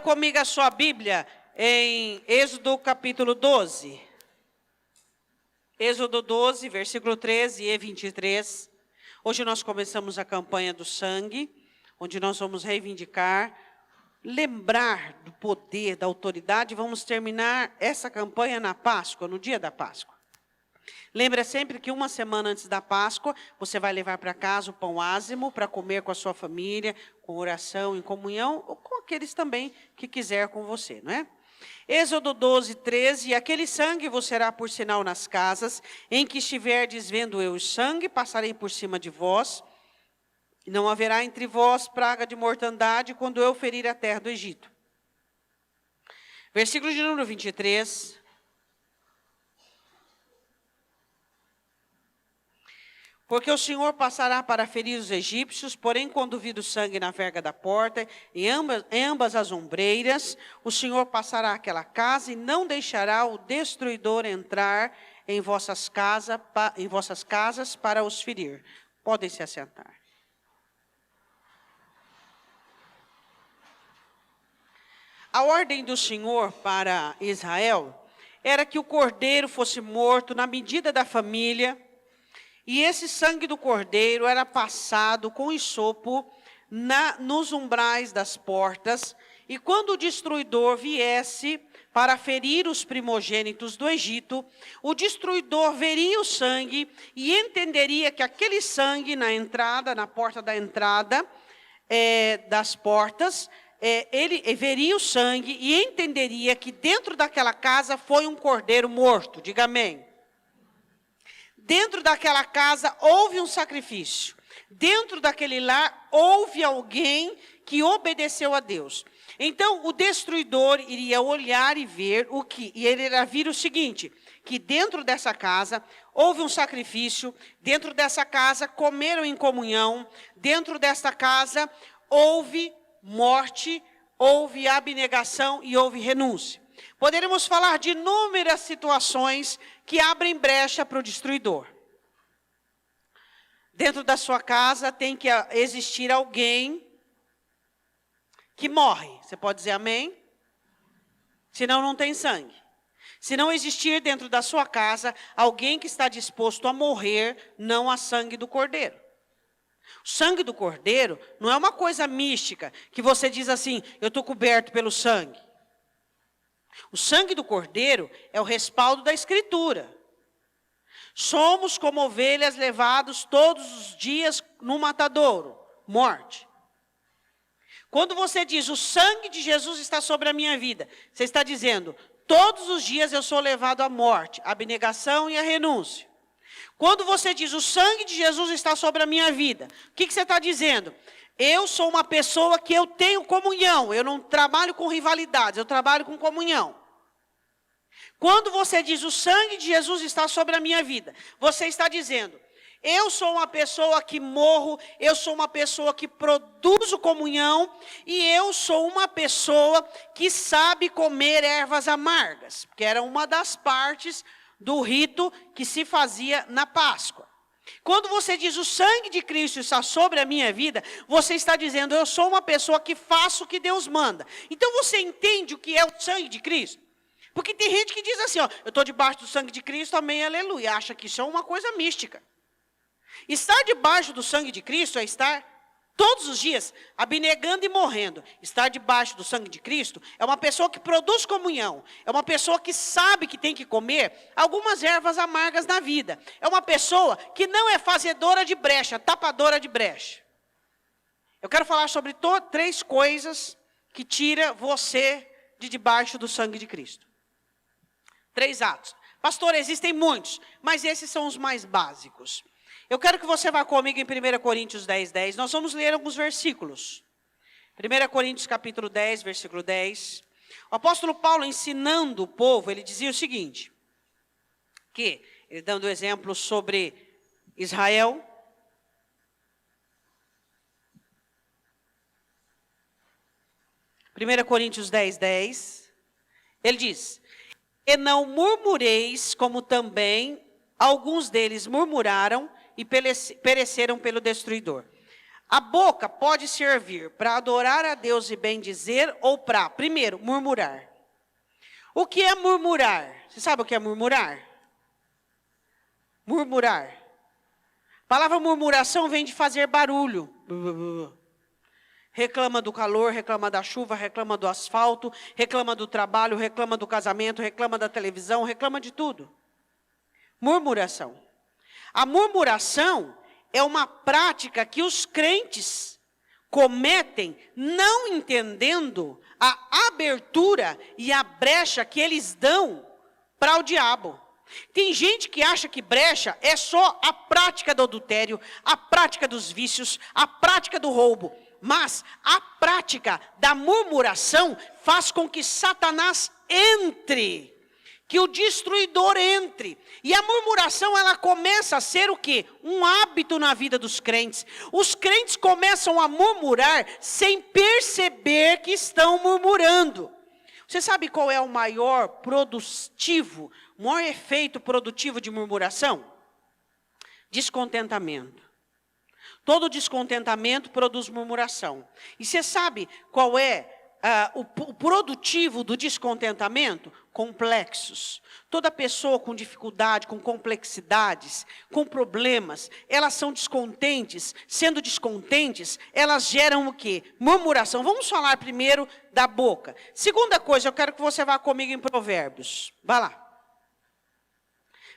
comigo a sua Bíblia em Êxodo capítulo 12. Êxodo 12, versículo 13 e 23. Hoje nós começamos a campanha do sangue, onde nós vamos reivindicar, lembrar do poder, da autoridade. Vamos terminar essa campanha na Páscoa, no dia da Páscoa. Lembra sempre que uma semana antes da Páscoa, você vai levar para casa o pão ázimo para comer com a sua família, com oração, em comunhão, ou com aqueles também que quiser com você, não é? Êxodo 12, 13, e aquele sangue vos será por sinal nas casas, em que estiverdes vendo eu o sangue, passarei por cima de vós, e não haverá entre vós praga de mortandade, quando eu ferir a terra do Egito. Versículo de número 23. Porque o Senhor passará para ferir os egípcios, porém quando vir o sangue na verga da porta, em ambas as ombreiras, o Senhor passará aquela casa e não deixará o destruidor entrar em vossas casas para os ferir. Podem se assentar. A ordem do Senhor para Israel era que o cordeiro fosse morto na medida da família. E esse sangue do cordeiro era passado com hisopo nos umbrais das portas. E quando o destruidor viesse para ferir os primogênitos do Egito, o destruidor veria o sangue e entenderia que aquele sangue na entrada, na porta da entrada das portas, ele veria o sangue e entenderia que dentro daquela casa foi um cordeiro morto. Diga amém. Dentro daquela casa houve um sacrifício. Dentro daquele lar houve alguém que obedeceu a Deus. Então o destruidor iria olhar e ver e ele iria vir o seguinte, que dentro dessa casa houve um sacrifício, dentro dessa casa comeram em comunhão, dentro desta casa houve morte, houve abnegação e houve renúncia. Poderíamos falar de inúmeras situações que abrem brecha para o destruidor. Dentro da sua casa tem que existir alguém que morre. Você pode dizer amém? Senão não tem sangue. Se não existir dentro da sua casa alguém que está disposto a morrer, não há sangue do cordeiro. O sangue do cordeiro não é uma coisa mística, que você diz assim, eu estou coberto pelo sangue. O sangue do cordeiro é o respaldo da Escritura. Somos como ovelhas levados todos os dias no matadouro, morte. Quando você diz, o sangue de Jesus está sobre a minha vida, você está dizendo, todos os dias eu sou levado à morte, à abnegação e à renúncia. Quando você diz, o sangue de Jesus está sobre a minha vida, o que você está dizendo? Eu sou uma pessoa que eu tenho comunhão, eu não trabalho com rivalidades, eu trabalho com comunhão. Quando você diz, o sangue de Jesus está sobre a minha vida, você está dizendo, eu sou uma pessoa que morro, eu sou uma pessoa que produzo comunhão, e eu sou uma pessoa que sabe comer ervas amargas, que era uma das partes do rito que se fazia na Páscoa. Quando você diz, o sangue de Cristo está sobre a minha vida, você está dizendo, eu sou uma pessoa que faço o que Deus manda. Então você entende o que é o sangue de Cristo? Porque tem gente que diz assim, ó, eu estou debaixo do sangue de Cristo, amém, aleluia. Acha que isso é uma coisa mística. Estar debaixo do sangue de Cristo é estar todos os dias abnegando e morrendo. Estar debaixo do sangue de Cristo é uma pessoa que produz comunhão. É uma pessoa que sabe que tem que comer algumas ervas amargas na vida. É uma pessoa que não é fazedora de brecha, tapadora de brecha. Eu quero falar sobre 3 coisas que tira você de debaixo do sangue de Cristo. 3 atos. Pastor, existem muitos, mas esses são os mais básicos. Eu quero que você vá comigo em 1 Coríntios 10, 10. Nós vamos ler alguns versículos. 1 Coríntios capítulo 10, versículo 10. O apóstolo Paulo, ensinando o povo, ele dizia o seguinte, ele dando exemplo sobre Israel. Primeira Coríntios 10, 10. Ele diz, e não murmureis como também alguns deles murmuraram e pereceram pelo destruidor. A boca pode servir para adorar a Deus e bendizer ou para, primeiro, murmurar. O que é murmurar? Você sabe o que é murmurar? Murmurar. A palavra murmuração vem de fazer barulho. Reclama do calor, reclama da chuva, reclama do asfalto, reclama do trabalho, reclama do casamento, reclama da televisão, reclama de tudo. Murmuração. A murmuração é uma prática que os crentes cometem não entendendo a abertura e a brecha que eles dão para o diabo. Tem gente que acha que brecha é só a prática do adultério, a prática dos vícios, a prática do roubo. Mas a prática da murmuração faz com que Satanás entre, que o destruidor entre. E a murmuração, ela começa a ser o quê? Um hábito na vida dos crentes. Os crentes começam a murmurar sem perceber que estão murmurando. Você sabe qual é o maior produtivo, o maior efeito produtivo de murmuração? Descontentamento. Todo descontentamento produz murmuração. E você sabe qual é o produtivo do descontentamento? Complexos. Toda pessoa com dificuldade, com complexidades, com problemas, elas são descontentes. Sendo descontentes, elas geram o quê? Murmuração. Vamos falar primeiro da boca. Segunda coisa, eu quero que você vá comigo em Provérbios. Vá lá.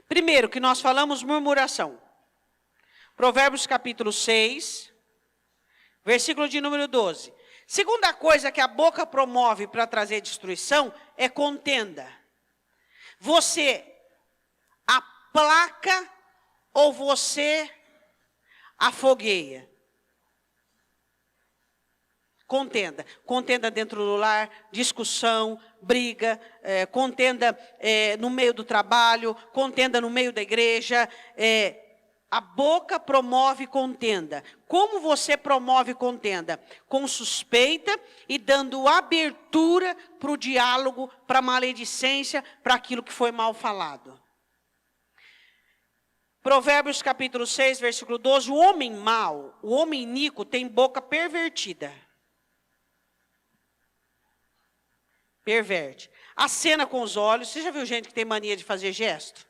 Primeiro que nós falamos, murmuração. Provérbios capítulo 6, versículo de número 12. Segunda coisa que a boca promove para trazer destruição é contenda. Você aplaca ou você afogueia? Contenda. Contenda dentro do lar, discussão, briga, contenda no meio do trabalho, contenda no meio da igreja, a boca promove contenda. Como você promove contenda? Com suspeita e dando abertura para o diálogo, para a maledicência, para aquilo que foi mal falado. Provérbios capítulo 6, versículo 12. O homem mau, o homem iníquo tem boca pervertida. Perverte. Acena com os olhos. Você já viu gente que tem mania de fazer gesto?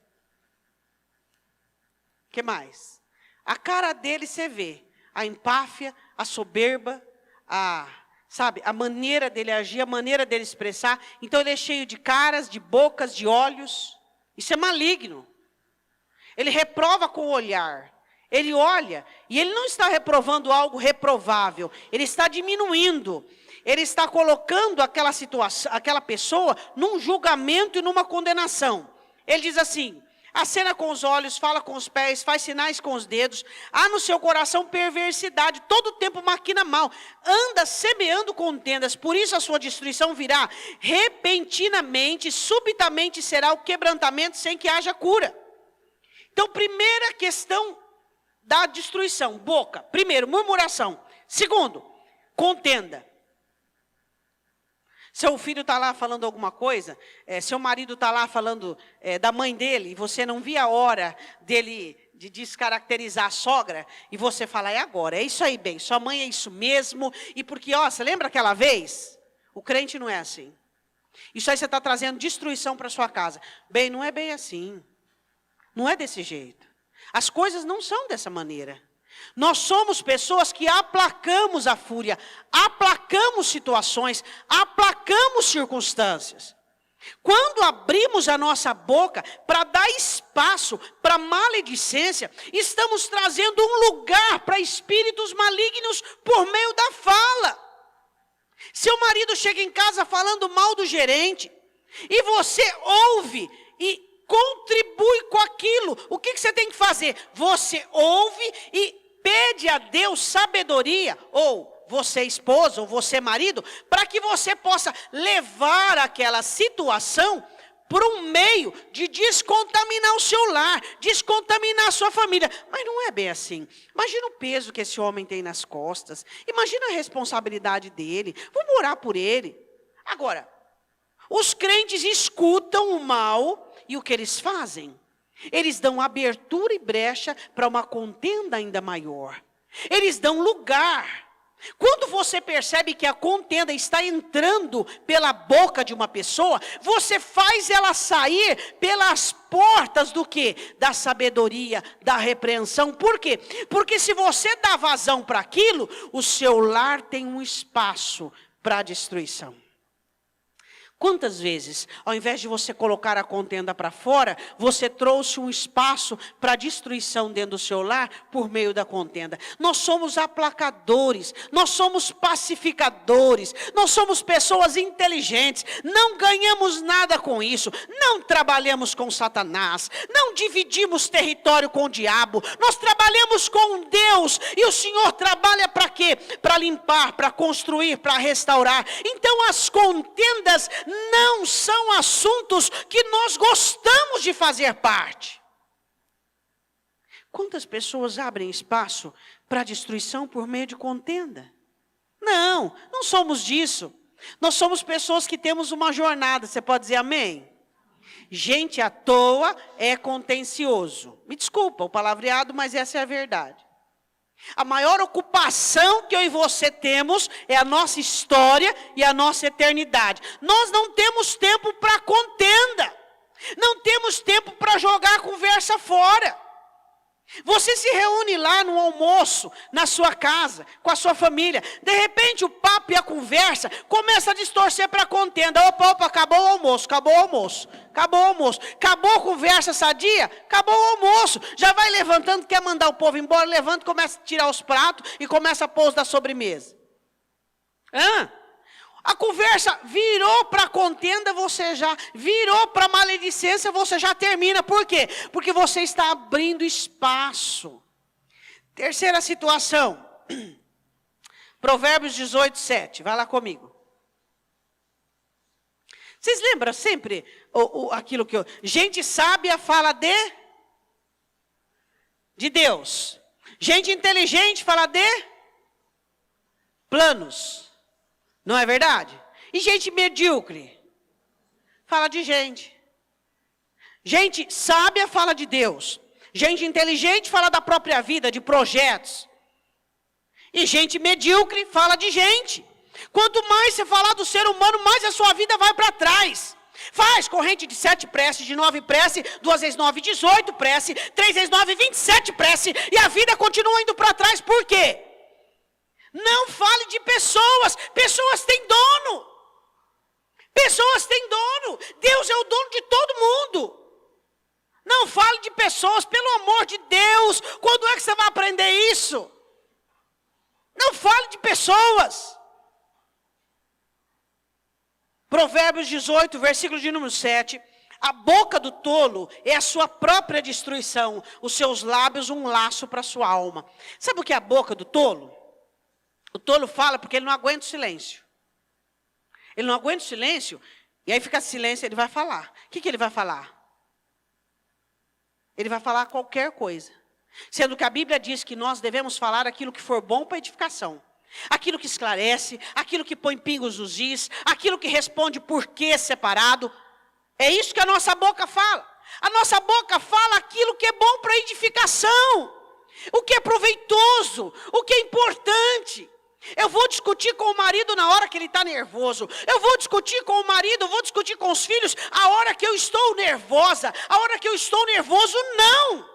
O que mais? A cara dele você vê. A empáfia, a soberba, a maneira dele agir, a maneira dele expressar. Então ele é cheio de caras, de bocas, de olhos. Isso é maligno. Ele reprova com o olhar. Ele olha e ele não está reprovando algo reprovável. Ele está diminuindo. Ele está colocando aquela situação, aquela pessoa num julgamento e numa condenação. Ele diz assim: acena com os olhos, fala com os pés, faz sinais com os dedos. Há no seu coração perversidade, todo tempo maquina mal. Anda semeando contendas, por isso a sua destruição virá repentinamente, subitamente será o quebrantamento sem que haja cura. Então, primeira questão da destruição, boca. Primeiro, murmuração. Segundo, contenda. Seu filho está lá falando alguma coisa, seu marido está lá falando da mãe dele, e você não via a hora dele de descaracterizar a sogra, e você fala: é agora, é isso aí, bem, sua mãe é isso mesmo, e porque, você lembra aquela vez? O crente não é assim. Isso aí você está trazendo destruição para sua casa. Bem, não é bem assim. Não é desse jeito. As coisas não são dessa maneira. Nós somos pessoas que aplacamos a fúria, aplacamos situações, aplacamos circunstâncias. Quando abrimos a nossa boca para dar espaço para maledicência, estamos trazendo um lugar para espíritos malignos por meio da fala. Seu marido chega em casa falando mal do gerente, e você ouve e contribui com aquilo. O que você tem que fazer? Você ouve e pede a Deus sabedoria, ou você esposa, ou você marido, para que você possa levar aquela situação para um meio de descontaminar o seu lar, descontaminar a sua família. Mas não é bem assim. Imagina o peso que esse homem tem nas costas. Imagina a responsabilidade dele. Vamos orar por ele. Agora, os crentes escutam o mal e o que eles fazem? Eles dão abertura e brecha para uma contenda ainda maior. Eles dão lugar. Quando você percebe que a contenda está entrando pela boca de uma pessoa, você faz ela sair pelas portas do quê? Da sabedoria, da repreensão. Por quê? Porque se você dá vazão para aquilo, o seu lar tem um espaço para destruição. Quantas vezes, ao invés de você colocar a contenda para fora, você trouxe um espaço para destruição dentro do seu lar por meio da contenda? Nós somos aplacadores, nós somos pacificadores, nós somos pessoas inteligentes, não ganhamos nada com isso, não trabalhamos com Satanás, não dividimos território com o diabo, nós trabalhamos com Deus, e o Senhor trabalha para quê? Para limpar, para construir, para restaurar. Então as contendas não são assuntos que nós gostamos de fazer parte. Quantas pessoas abrem espaço para destruição por meio de contenda? Não somos disso. Nós somos pessoas que temos uma jornada, você pode dizer amém? Gente à toa é contencioso. Me desculpa o palavreado, mas essa é a verdade. A maior ocupação que eu e você temos é a nossa história e a nossa eternidade. Nós não temos tempo para contenda. Não temos tempo para jogar a conversa fora. Você se reúne lá no almoço, na sua casa, com a sua família. De repente o papo e a conversa começa a distorcer para a contenda. Opa, acabou o almoço, acabou o almoço. Acabou o almoço. Acabou a conversa sadia, acabou o almoço. Já vai levantando, quer mandar o povo embora, levanta, começa a tirar os pratos e começa a pôr os da sobremesa. A conversa virou para contenda, você já virou para maledicência, você já termina. Por quê? Porque você está abrindo espaço. Terceira situação. Provérbios 18, 7. Vai lá comigo. Vocês lembram sempre aquilo que gente sábia fala de Deus. Gente inteligente fala de planos. Não é verdade? E gente medíocre fala de gente. Gente sábia fala de Deus. Gente inteligente fala da própria vida, de projetos. E gente medíocre fala de gente. Quanto mais você falar do ser humano, mais a sua vida vai para trás. Faz corrente de 7 prece, de 9 prece, 2 vezes 9, 18 prece, 3 vezes 9, 27 prece, e a vida continua indo para trás. Por quê? Não fale de pessoas. Pessoas têm dono. Pessoas têm dono. Deus é o dono de todo mundo. Não fale de pessoas, pelo amor de Deus. Quando é que você vai aprender isso? Não fale de pessoas. Provérbios 18, versículo de número 7. A boca do tolo é a sua própria destruição. Os seus lábios um laço para a sua alma. Sabe o que é a boca do tolo? O tolo fala porque ele não aguenta o silêncio. Ele não aguenta o silêncio, e aí fica silêncio, ele vai falar. O que ele vai falar? Ele vai falar qualquer coisa. Sendo que a Bíblia diz que nós devemos falar aquilo que for bom para edificação. Aquilo que esclarece, aquilo que põe pingos nos is, aquilo que responde porquê separado. É isso que a nossa boca fala. A nossa boca fala aquilo que é bom para edificação. O que é proveitoso, o que é importante. Eu vou discutir com o marido na hora que ele está nervoso. Eu vou discutir com o marido, eu vou discutir com os filhos a hora que eu estou nervosa. A hora que eu estou nervoso, não.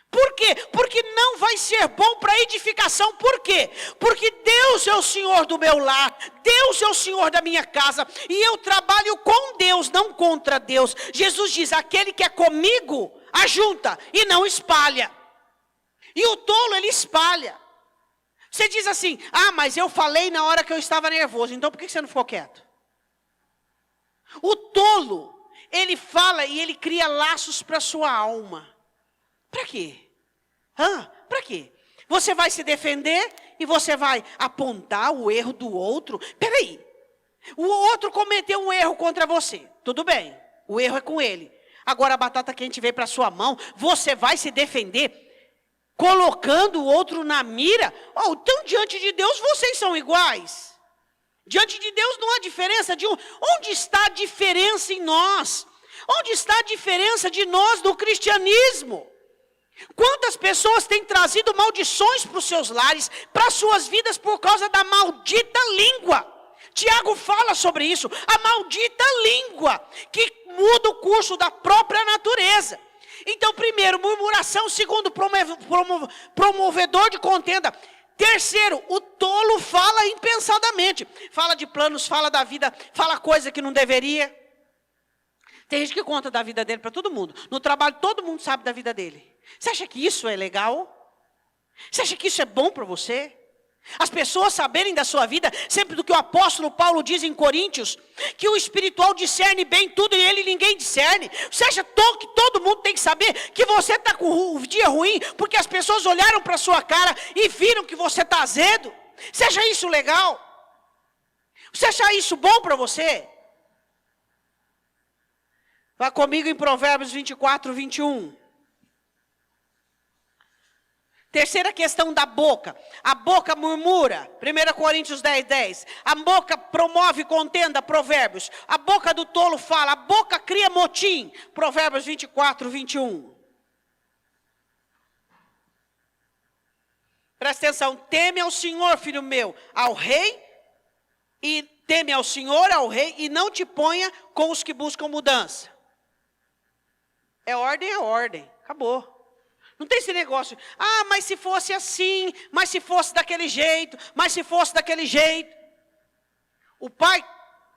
Por quê? Porque não vai ser bom para edificação. Por quê? Porque Deus é o Senhor do meu lar. Deus é o Senhor da minha casa. E eu trabalho com Deus, não contra Deus. Jesus diz, aquele que é comigo, ajunta e não espalha. E o tolo, ele espalha. Você diz assim, mas eu falei na hora que eu estava nervoso. Então por que você não ficou quieto? O tolo, ele fala e ele cria laços para a sua alma. Para quê? Para quê? Você vai se defender e você vai apontar o erro do outro. Peraí, o outro cometeu um erro contra você. Tudo bem, o erro é com ele. Agora a batata quente veio para sua mão, você vai se defender colocando o outro na mira? Então diante de Deus vocês são iguais. Diante de Deus não há diferença de um. Onde está a diferença em nós? Onde está a diferença de nós no cristianismo? Quantas pessoas têm trazido maldições para os seus lares, para as suas vidas, por causa da maldita língua? Tiago fala sobre isso, a maldita língua, que muda o curso da própria natureza. Então, primeiro, murmuração. Segundo, promovedor de contenda. Terceiro, o tolo fala impensadamente. Fala de planos, fala da vida, fala coisa que não deveria. Tem gente que conta da vida dele para todo mundo. No trabalho, todo mundo sabe da vida dele. Você acha que isso é legal? Você acha que isso é bom para você? As pessoas saberem da sua vida, sempre do que o apóstolo Paulo diz em Coríntios, que o espiritual discerne bem tudo e ele ninguém discerne. Você acha que todo mundo tem que saber que você está com um dia ruim, porque as pessoas olharam para a sua cara e viram que você está azedo? Você acha isso legal? Você acha isso bom para você? Vá comigo em Provérbios 24, 21. Terceira questão da boca. A boca murmura. 1 Coríntios 10, 10. A boca promove contenda. Provérbios. A boca do tolo fala. A boca cria motim. Provérbios 24, 21. Presta atenção. Teme ao Senhor, filho meu, ao rei. E teme ao Senhor, ao rei. E não te ponha com os que buscam mudança. É ordem, é ordem. Acabou. Não tem esse negócio, mas se fosse assim, mas se fosse daquele jeito, mas se fosse daquele jeito. O pai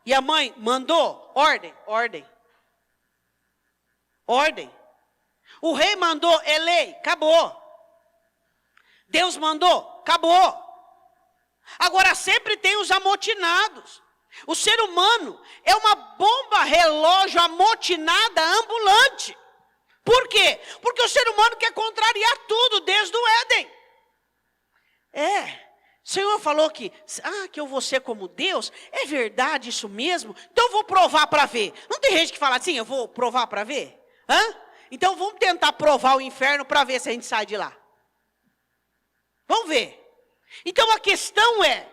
e a mãe mandou, ordem, ordem. Ordem. O rei mandou, é lei, acabou. Deus mandou, acabou. Agora sempre tem os amotinados. O ser humano é uma bomba relógio amotinada ambulante. Por quê? Porque o ser humano quer contrariar tudo desde o Éden. O Senhor falou que eu vou ser como Deus. É verdade isso mesmo? Então eu vou provar para ver. Não tem gente que fala assim, eu vou provar para ver? Então vamos tentar provar o inferno para ver se a gente sai de lá. Vamos ver. Então a questão é,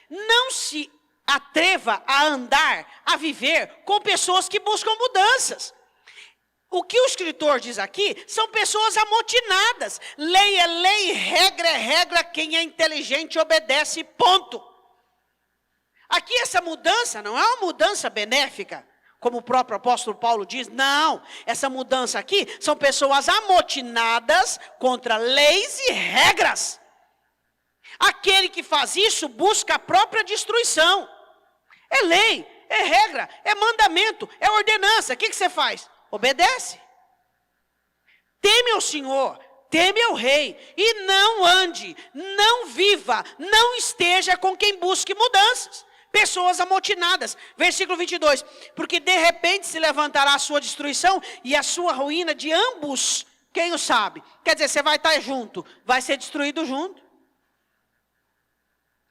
não se atreva a andar, a viver com pessoas que buscam mudanças. O que o escritor diz aqui são pessoas amotinadas. Lei é lei, regra é regra, quem é inteligente obedece, ponto. Aqui essa mudança não é uma mudança benéfica, como o próprio apóstolo Paulo diz. Não, essa mudança aqui são pessoas amotinadas contra leis e regras. Aquele que faz isso busca a própria destruição. É lei, é regra, é mandamento, é ordenança. O que você faz? Obedece. Teme ao Senhor, teme ao rei, e não ande, não viva, não esteja com quem busque mudanças. Pessoas amotinadas. Versículo 22. Porque de repente se levantará a sua destruição e a sua ruína de ambos. Quem o sabe? Quer dizer, você vai estar junto, vai ser destruído junto.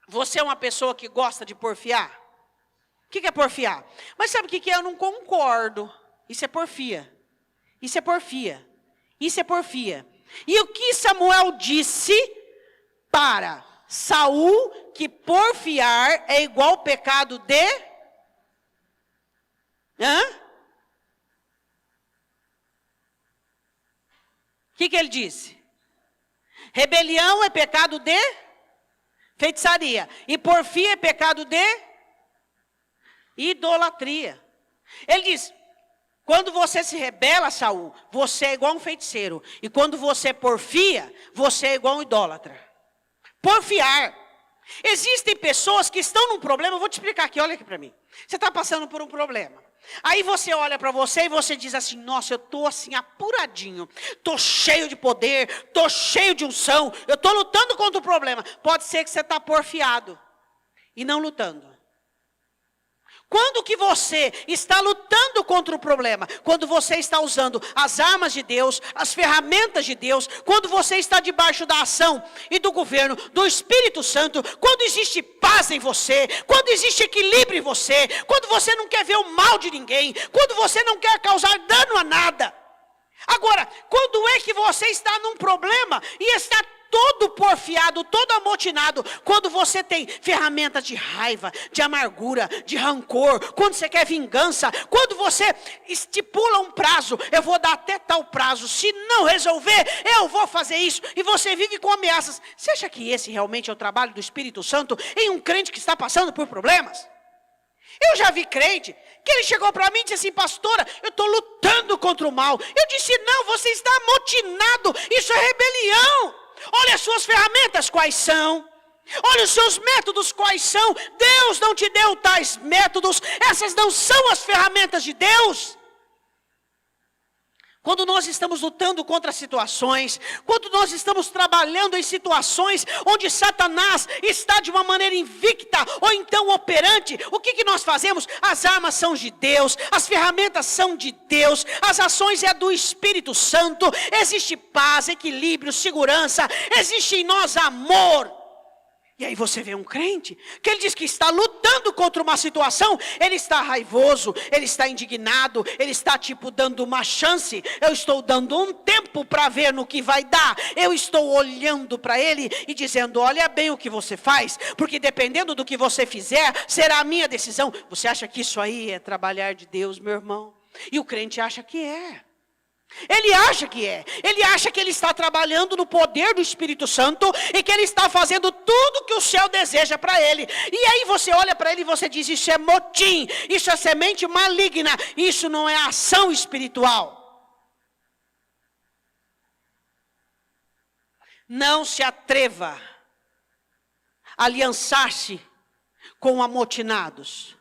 Você é uma pessoa que gosta de porfiar? O que é porfiar? Mas sabe o que é? Eu não concordo. Isso é porfia. Isso é porfia. Isso é porfia. E o que Samuel disse para Saul, que porfiar é igual pecado de... O que ele disse? Rebelião é pecado de feitiçaria. E porfia é pecado de idolatria. Ele diz... Quando você se rebela, Saul, você é igual um feiticeiro. E quando você porfia, você é igual um idólatra. Porfiar. Existem pessoas que estão num problema, eu vou te explicar aqui, olha aqui para mim. Você está passando por um problema. Aí você olha para você e você diz assim, nossa, eu estou assim apuradinho. Estou cheio de poder, estou cheio de unção. Eu estou lutando contra o problema. Pode ser que você está porfiado e não lutando. Quando que você está lutando contra o problema? Quando você está usando as armas de Deus, as ferramentas de Deus, quando você está debaixo da ação e do governo do Espírito Santo, quando existe paz em você, quando existe equilíbrio em você, quando você não quer ver o mal de ninguém, quando você não quer causar dano a nada. Agora, quando é que você está num problema e está todo afiado, todo amotinado, quando você tem ferramentas de raiva, de amargura, de rancor, quando você quer vingança, quando você estipula um prazo, eu vou dar até tal prazo, se não resolver, eu vou fazer isso, e você vive com ameaças. Você acha que esse realmente é o trabalho do Espírito Santo em um crente que está passando por problemas? Eu já vi crente que ele chegou para mim e disse assim: pastora, eu estou lutando contra o mal. Eu disse: não, você está amotinado, isso é rebelião. Olha as suas ferramentas quais são, olha os seus métodos quais são. Deus não te deu tais métodos, essas não são as ferramentas de Deus. Quando nós estamos lutando contra situações, quando nós estamos trabalhando em situações onde Satanás está de uma maneira invicta ou então operante, o que nós fazemos? As armas são de Deus, as ferramentas são de Deus, as ações é do Espírito Santo, existe paz, equilíbrio, segurança, existe em nós amor. E aí você vê um crente, que ele diz que está lutando contra uma situação, ele está raivoso, ele está indignado, ele está dando uma chance, eu estou dando um tempo para ver no que vai dar, eu estou olhando para ele e dizendo: olha bem o que você faz, porque dependendo do que você fizer, será a minha decisão. Você acha que isso aí é trabalhar de Deus, meu irmão? E o crente acha que é. Ele acha que é, ele acha que ele está trabalhando no poder do Espírito Santo e que ele está fazendo tudo que o céu deseja para ele. E aí você olha para ele e você diz: isso é motim, isso é semente maligna, isso não é ação espiritual. Não se atreva a aliançar-se com amotinados.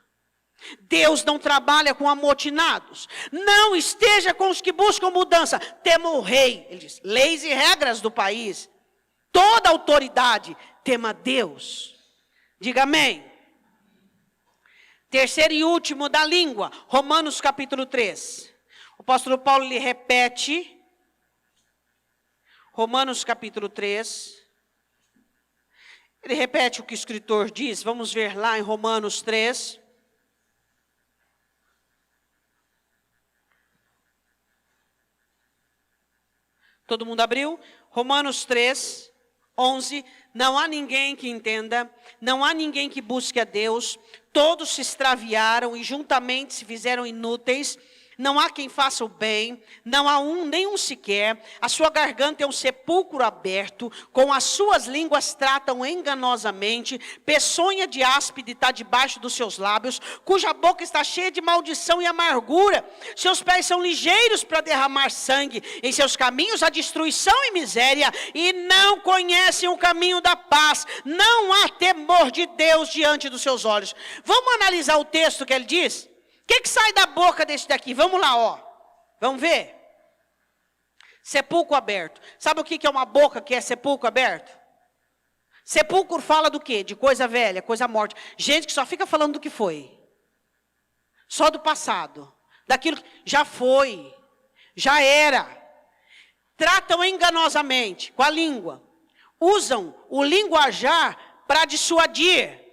Deus não trabalha com amotinados. Não esteja com os que buscam mudança. Tema o rei. Ele diz: leis e regras do país. Toda autoridade. Tema Deus. Diga amém. Terceiro e último da língua. Romanos capítulo 3. O apóstolo Paulo lhe repete. Romanos capítulo 3. Ele repete o que o escritor diz. Vamos ver lá em Romanos 3. Todo mundo abriu? Romanos 3, 11. Não há ninguém que entenda, não há ninguém que busque a Deus. Todos se extraviaram e juntamente se fizeram inúteis. Não há quem faça o bem, não há nenhum sequer. A sua garganta é um sepulcro aberto, com as suas línguas tratam enganosamente. Peçonha de áspide está debaixo dos seus lábios, cuja boca está cheia de maldição e amargura. Seus pés são ligeiros para derramar sangue, em seus caminhos há destruição e miséria, e não conhecem o caminho da paz. Não há temor de Deus diante dos seus olhos. Vamos analisar o texto que ele diz? O que sai da boca desse daqui? Vamos lá, ó. Vamos ver. Sepulcro aberto. Sabe o que é uma boca que é sepulcro aberto? Sepulcro fala do quê? De coisa velha, coisa morta. Gente que só fica falando do que foi. Só do passado. Daquilo que já foi. Já era. Tratam enganosamente com a língua. Usam o linguajar para dissuadir.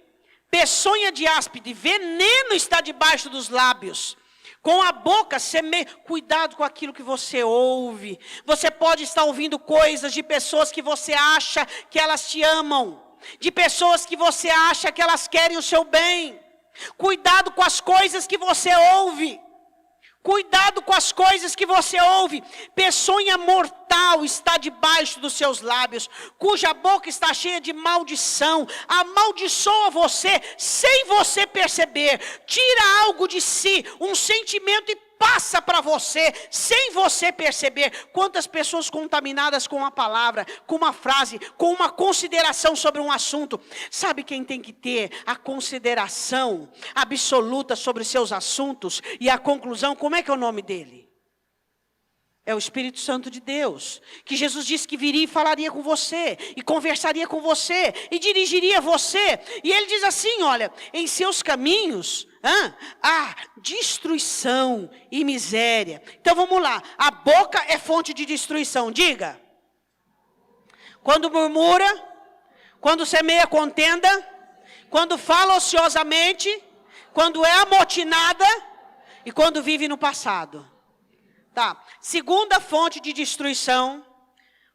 Peçonha de áspide, veneno está debaixo dos lábios. Com a boca semeia. Cuidado com aquilo que você ouve. Você pode estar ouvindo coisas de pessoas que você acha que elas te amam. De pessoas que você acha que elas querem o seu bem. Cuidado com as coisas que você ouve. Cuidado com as coisas que você ouve. Peçonha mortal está debaixo dos seus lábios, cuja boca está cheia de maldição. Amaldiçoa você sem você perceber. Tira algo de si, um sentimento, e passa para você, sem você perceber. Quantas pessoas contaminadas com uma palavra, com uma frase, com uma consideração sobre um assunto. Sabe quem tem que ter a consideração absoluta sobre seus assuntos e a conclusão? Como é que é o nome dele? É o Espírito Santo de Deus, que Jesus disse que viria e falaria com você, e conversaria com você, e dirigiria você. E ele diz assim, olha: em seus caminhos há destruição e miséria. Então vamos lá, a boca é fonte de destruição, diga. Quando murmura, quando semeia contenda, quando fala ociosamente, quando é amotinada e quando vive no passado. Tá. Segunda fonte de destruição,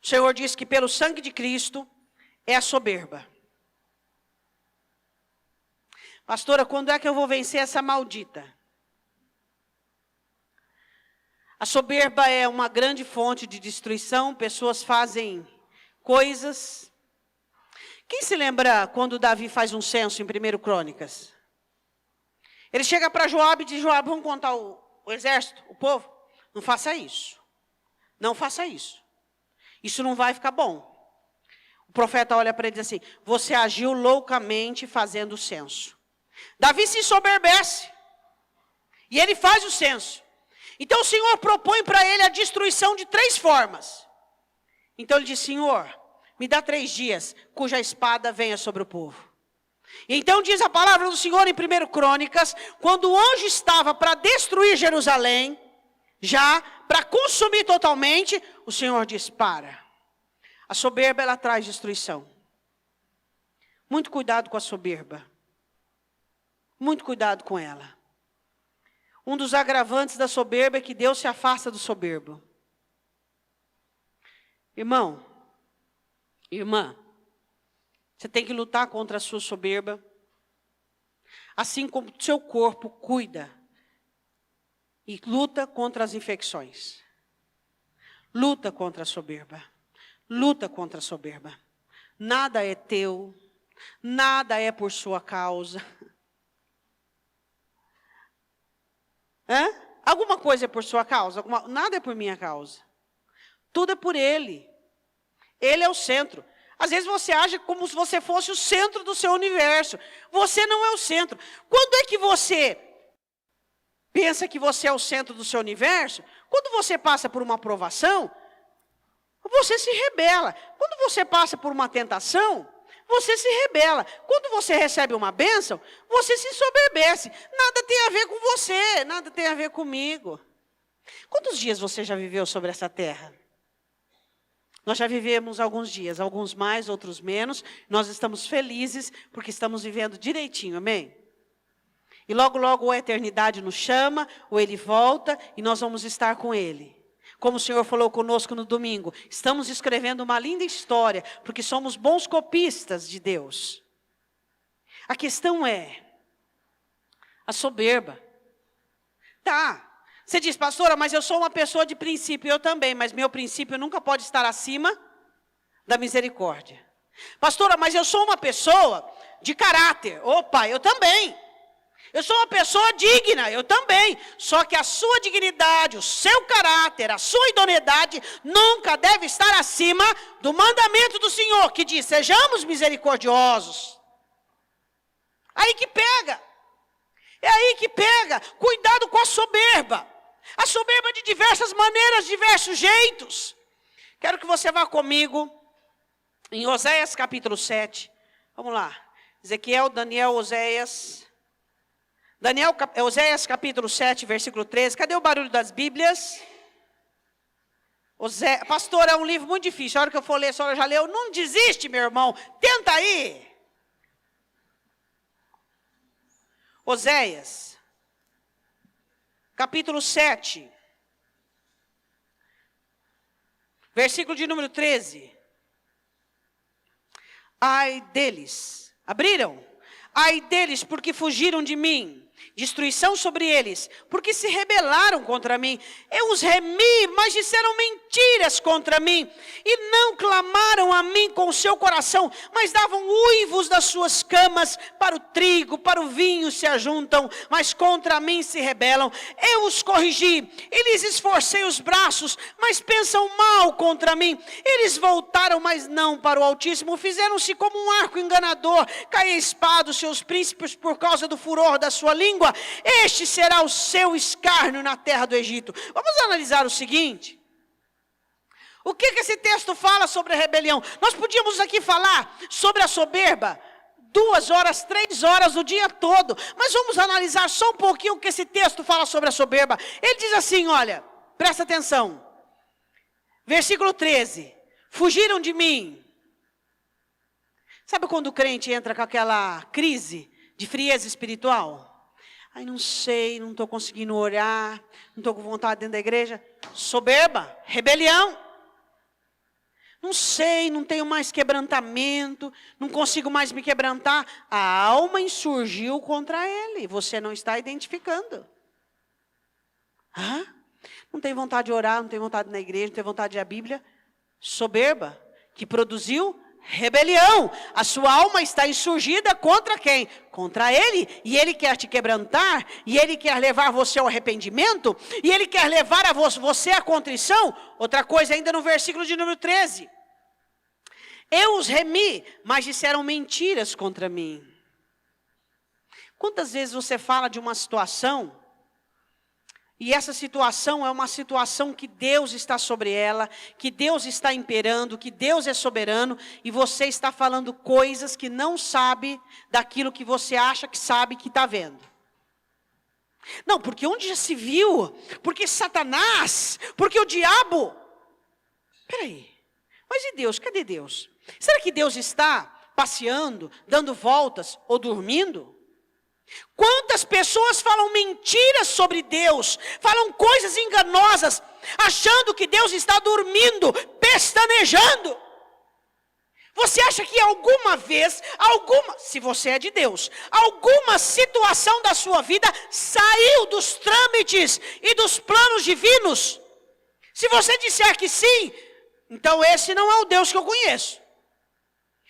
o Senhor diz que pelo sangue de Cristo é a soberba. Pastora, quando é que eu vou vencer essa maldita? A soberba é uma grande fonte de destruição, pessoas fazem coisas. Quem se lembra quando Davi faz um censo em 1 Crônicas? Ele chega para Joabe e diz, Joabe, vamos contar o exército, o povo? Não faça isso. Não faça isso. Isso não vai ficar bom. O profeta olha para ele e diz assim, você agiu loucamente fazendo o censo. Davi se ensoberbece. E ele faz o censo. Então o Senhor propõe para ele a destruição de 3 formas. Então ele diz, Senhor, me dá 3 dias, cuja espada venha sobre o povo. E então diz a palavra do Senhor em 1 Crônicas, quando o anjo estava para destruir Jerusalém, já para consumir totalmente, o Senhor diz, para. A soberba, ela traz destruição. Muito cuidado com a soberba. Muito cuidado com ela. Um dos agravantes da soberba é que Deus se afasta do soberbo. Irmão, irmã, você tem que lutar contra a sua soberba. Assim como o seu corpo cuida e luta contra as infecções. Luta contra a soberba. Luta contra a soberba. Nada é teu. Nada é por sua causa. Alguma coisa é por sua causa? Nada é por minha causa. Tudo é por Ele. Ele é o centro. Às vezes você age como se você fosse o centro do seu universo. Você não é o centro. Quando é que você pensa que você é o centro do seu universo? Quando você passa por uma provação, você se rebela. Quando você passa por uma tentação, você se rebela. Quando você recebe uma bênção, você se ensoberbece. Nada tem a ver com você, nada tem a ver comigo. Quantos dias você já viveu sobre essa terra? Nós já vivemos alguns dias, alguns mais, outros menos. Nós estamos felizes porque estamos vivendo direitinho, amém? E logo, logo a eternidade nos chama, ou Ele volta e nós vamos estar com Ele. Como o Senhor falou conosco no domingo, estamos escrevendo uma linda história, porque somos bons copistas de Deus. A questão é a soberba. Tá, você diz, pastora, mas eu sou uma pessoa de princípio, eu também, mas meu princípio nunca pode estar acima da misericórdia. Pastora, mas eu sou uma pessoa de caráter. Opa, eu também. Eu sou uma pessoa digna, eu também. Só que a sua dignidade, o seu caráter, a sua idoneidade nunca deve estar acima do mandamento do Senhor, que diz, sejamos misericordiosos. Aí que pega. É aí que pega. Cuidado com a soberba. A soberba de diversas maneiras, diversos jeitos. Quero que você vá comigo em Oséias capítulo 7. Vamos lá. Ezequiel, Daniel, Oséias. Oséias capítulo 7, versículo 13. Cadê o barulho das Bíblias? Pastor, é um livro muito difícil. A hora que eu for ler, a senhora já leu. Não desiste, meu irmão. Tenta aí. Oséias, capítulo 7. Versículo de número 13. Ai deles. Abriram? Ai deles, porque fugiram de mim. Destruição sobre eles, porque se rebelaram contra mim. Eu os remi, mas disseram mentiras contra mim. E não clamaram a mim com o seu coração, mas davam uivos das suas camas. Para o trigo, para o vinho se ajuntam, mas contra mim se rebelam. Eu os corrigi, e lhes esforcei os braços, mas pensam mal contra mim. Eles voltaram, mas não para o Altíssimo. Fizeram-se como um arco enganador. Cai a espada os seus príncipes por causa do furor da sua língua. Este será o seu escárnio na terra do Egito. Vamos analisar o seguinte. O que esse texto fala sobre a rebelião? Nós podíamos aqui falar sobre a soberba 2 horas, 3 horas o dia todo. Mas vamos analisar só um pouquinho o que esse texto fala sobre a soberba. Ele diz assim, olha, presta atenção. Versículo 13. Fugiram de mim. Sabe quando o crente entra com aquela crise de frieza espiritual? Ai, não sei, não estou conseguindo orar, não estou com vontade dentro da igreja. Soberba, rebelião. não sei, não tenho mais quebrantamento, não consigo mais me quebrantar. A alma insurgiu contra ele, você não está identificando. Não tem vontade de orar, não tem vontade de ir na igreja, não tem vontade de ler a Bíblia. Soberba, que produziu rebelião. A sua alma está insurgida contra quem? Contra ele. E ele quer te quebrantar, e ele quer levar você ao arrependimento, e ele quer levar a você à contrição. Outra coisa ainda no versículo de número 13. Eu os remi, mas disseram mentiras contra mim. Quantas vezes você fala de uma situação, e essa situação é uma situação que Deus está sobre ela, que Deus está imperando, que Deus é soberano, e você está falando coisas que não sabe daquilo que você acha que sabe que está vendo. Não, porque onde já se viu? Porque Satanás, porque o diabo. Peraí, mas e Deus? Cadê Deus? Será que Deus está passeando, dando voltas ou dormindo? Quantas pessoas falam mentiras sobre Deus, falam coisas enganosas, achando que Deus está dormindo, pestanejando. Você acha que alguma vez, se você é de Deus, alguma situação da sua vida saiu dos trâmites e dos planos divinos? Se você disser que sim, então esse não é o Deus que eu conheço.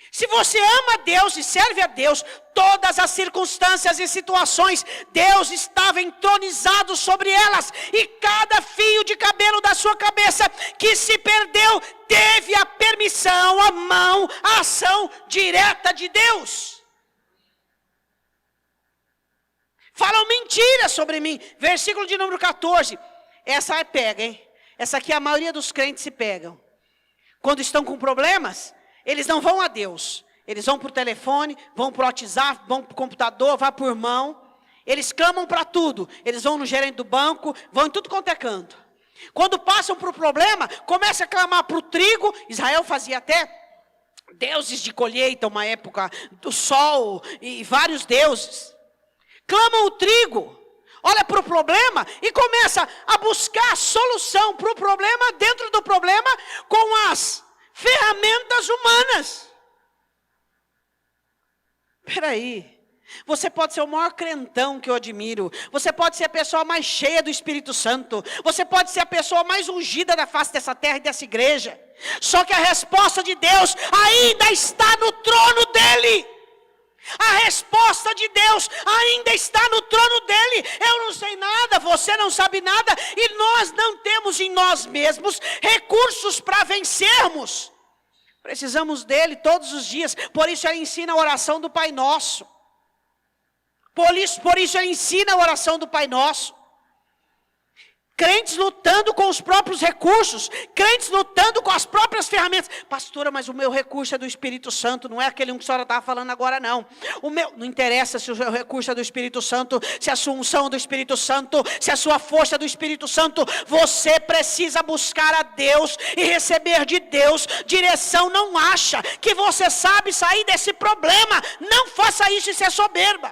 Se você ama a Deus e serve a Deus, todas as circunstâncias e situações, Deus estava entronizado sobre elas. E cada fio de cabelo da sua cabeça que se perdeu, teve a permissão, a mão, a ação direta de Deus. Falam mentiras sobre mim. Versículo de número 14. Essa é pega, hein? Essa aqui a maioria dos crentes se pegam. Quando estão com problemas, eles não vão a Deus, eles vão para o telefone, vão para o WhatsApp, vão para o computador, vão para o irmão. Eles clamam para tudo, eles vão no gerente do banco, vão em tudo quanto é canto. Quando passam por problema, começam a clamar para o trigo. Israel fazia até deuses de colheita, uma época do sol e vários deuses. Clamam o trigo, olha para o problema e começa a buscar a solução para o problema dentro do problema com as ferramentas humanas. Peraí, você pode ser o maior crentão que eu admiro, você pode ser a pessoa mais cheia do Espírito Santo, você pode ser a pessoa mais ungida da face dessa terra e dessa igreja, só que a resposta de Deus ainda está no trono dele. A resposta de Deus ainda está no trono dele. Eu não sei nada, você não sabe nada, e nós não temos em nós mesmos recursos para vencermos. Precisamos dele todos os dias. Por isso ele ensina a oração do Pai Nosso. Por isso ele ensina a oração do Pai Nosso. Crentes lutando com os próprios recursos, crentes lutando com as próprias ferramentas. Pastora, mas o meu recurso é do Espírito Santo, não é aquele que a senhora estava falando agora não. Não interessa se o seu recurso é do Espírito Santo, se a sua unção é do Espírito Santo, se a sua força é do Espírito Santo. Você precisa buscar a Deus e receber de Deus direção. Não acha que você sabe sair desse problema, não faça isso, isso é soberba.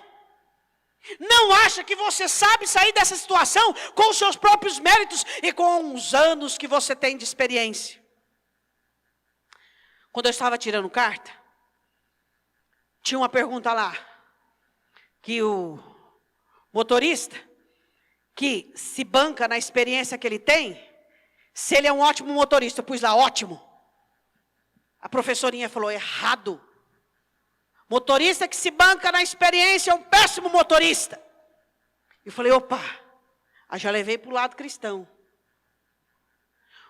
Não acha que você sabe sair dessa situação com os seus próprios méritos e com os anos que você tem de experiência. Quando eu estava tirando carta, tinha uma pergunta lá, que o motorista, que se banca na experiência que ele tem, se ele é um ótimo motorista. Eu pus lá, ótimo. A professorinha falou, errado. Motorista que se banca na experiência é um péssimo motorista. Eu falei, opa, aí já levei para o lado cristão.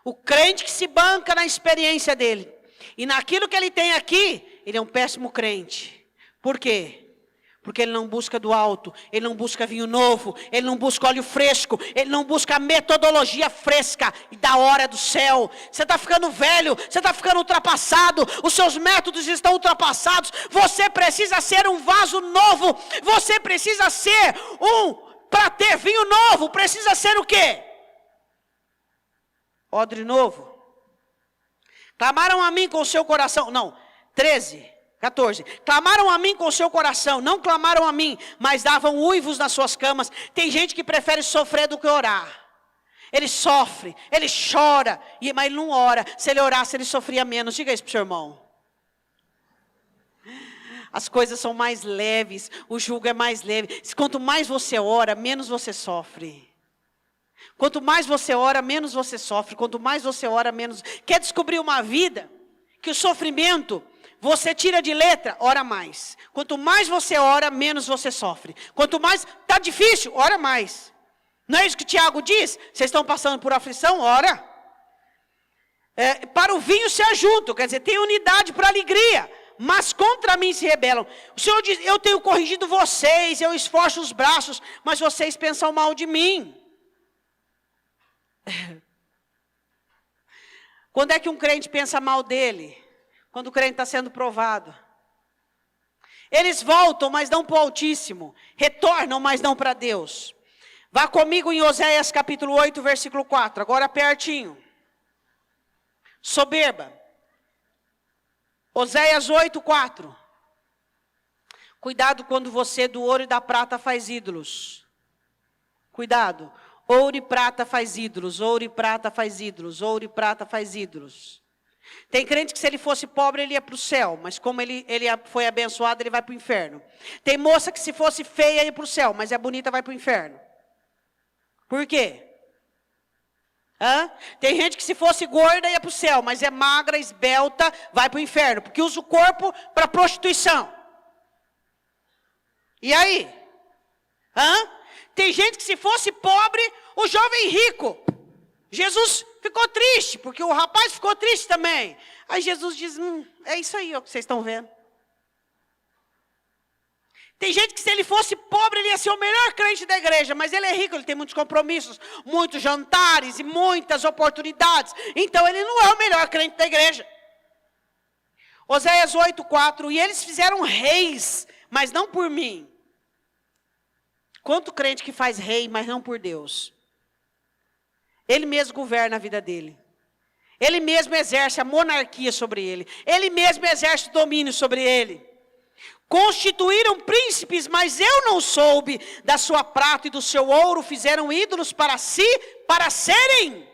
O crente que se banca na experiência dele, e naquilo que ele tem aqui, ele é um péssimo crente. Por quê? Porque ele não busca do alto, ele não busca vinho novo, ele não busca óleo fresco, ele não busca a metodologia fresca e da hora do céu. Você está ficando velho, você está ficando ultrapassado, os seus métodos estão ultrapassados. Você precisa ser um vaso novo, você precisa ser para ter vinho novo, precisa ser o quê? Odre novo. Clamaram a mim com o seu coração, 14. Clamaram a mim com o seu coração, não clamaram a mim, mas davam uivos nas suas camas. Tem gente que prefere sofrer do que orar. Ele sofre, ele chora, mas ele não ora. Se ele orasse, ele sofria menos. Diga isso para o seu irmão. As coisas são mais leves, o jugo é mais leve. Quanto mais você ora, menos você sofre. Quanto mais você ora, menos você sofre. Quanto mais você ora, menos... Quer descobrir uma vida que o sofrimento você tira de letra? Ora mais. Quanto mais você ora, menos você sofre. Quanto mais está difícil, ora mais. Não é isso que Tiago diz? Vocês estão passando por aflição? Ora. Para o vinho se ajuntam, quer dizer, tem unidade para alegria. Mas contra mim se rebelam. O Senhor diz, eu tenho corrigido vocês, eu esforço os braços, mas vocês pensam mal de mim. Quando é que um crente pensa mal dele? Quando o crente está sendo provado. Eles voltam, mas não para o Altíssimo. Retornam, mas não para Deus. Vá comigo em Oséias capítulo 8, versículo 4. Agora pertinho. Soberba. Oséias 8, 4. Cuidado quando você do ouro e da prata faz ídolos. Cuidado. Ouro e prata faz ídolos. Ouro e prata faz ídolos. Ouro e prata faz ídolos. Tem crente que se ele fosse pobre ele ia para o céu. Mas como ele foi abençoado ele vai para o inferno. Tem moça que se fosse feia ia para o céu. Mas é bonita vai para o inferno. Por quê? Tem gente que se fosse gorda ia para o céu, mas é magra, esbelta, vai para o inferno, porque usa o corpo para prostituição. E aí? Tem gente que se fosse pobre, o jovem rico. Jesus ficou triste, porque o rapaz ficou triste também. Aí Jesus diz, é isso aí ó, que vocês estão vendo. Tem gente que se ele fosse pobre, ele ia ser o melhor crente da igreja, mas ele é rico, ele tem muitos compromissos, muitos jantares e muitas oportunidades. Então ele não é o melhor crente da igreja. Oséias 8, 4, e eles fizeram reis, mas não por mim. Quanto crente que faz rei, mas não por Deus? Ele mesmo governa a vida dele. Ele mesmo exerce a monarquia sobre ele. Ele mesmo exerce o domínio sobre ele. Constituíram príncipes, mas eu não soube. Da sua prata e do seu ouro fizeram ídolos para si, para serem.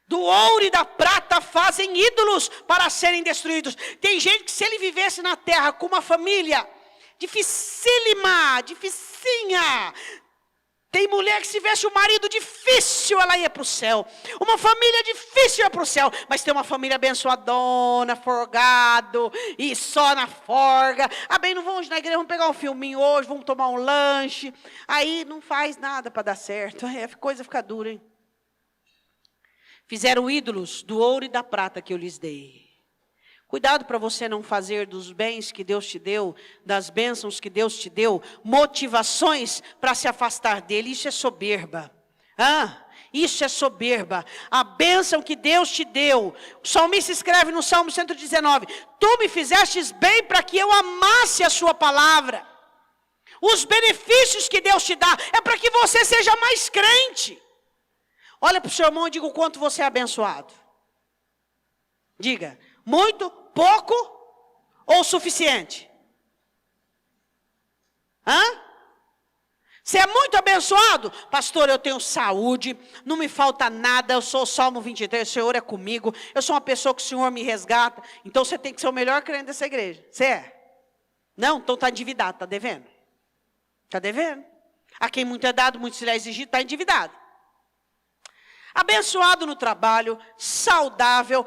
Do ouro e da prata fazem ídolos para serem destruídos. Tem gente que se ele vivesse na terra com uma família dificílima, dificinha. Tem mulher que se tivesse um marido difícil, ela ia para o céu. Uma família difícil ia para o céu. Mas tem uma família abençoadona, forgado, e só na forga. Bem, não vamos na igreja, vamos pegar um filminho hoje, vamos tomar um lanche. Aí não faz nada para dar certo. A coisa fica dura, hein? Fizeram ídolos do ouro e da prata que eu lhes dei. Cuidado para você não fazer dos bens que Deus te deu, das bênçãos que Deus te deu, motivações para se afastar dele. Isso é soberba. Isso é soberba. A bênção que Deus te deu. O salmista escreve no Salmo 119. Tu me fizestes bem para que eu amasse a sua palavra. Os benefícios que Deus te dá é para que você seja mais crente. Olha para o seu irmão e diga o quanto você é abençoado. Diga, muito, pouco ou suficiente? Você é muito abençoado? Pastor, eu tenho saúde, não me falta nada, eu sou o Salmo 23, o Senhor é comigo, eu sou uma pessoa que o Senhor me resgata, então você tem que ser o melhor crente dessa igreja. Você é? Não? Então está endividado, está devendo. Está devendo. A quem muito é dado, muito se lhe é exigido, está endividado. Abençoado no trabalho, saudável,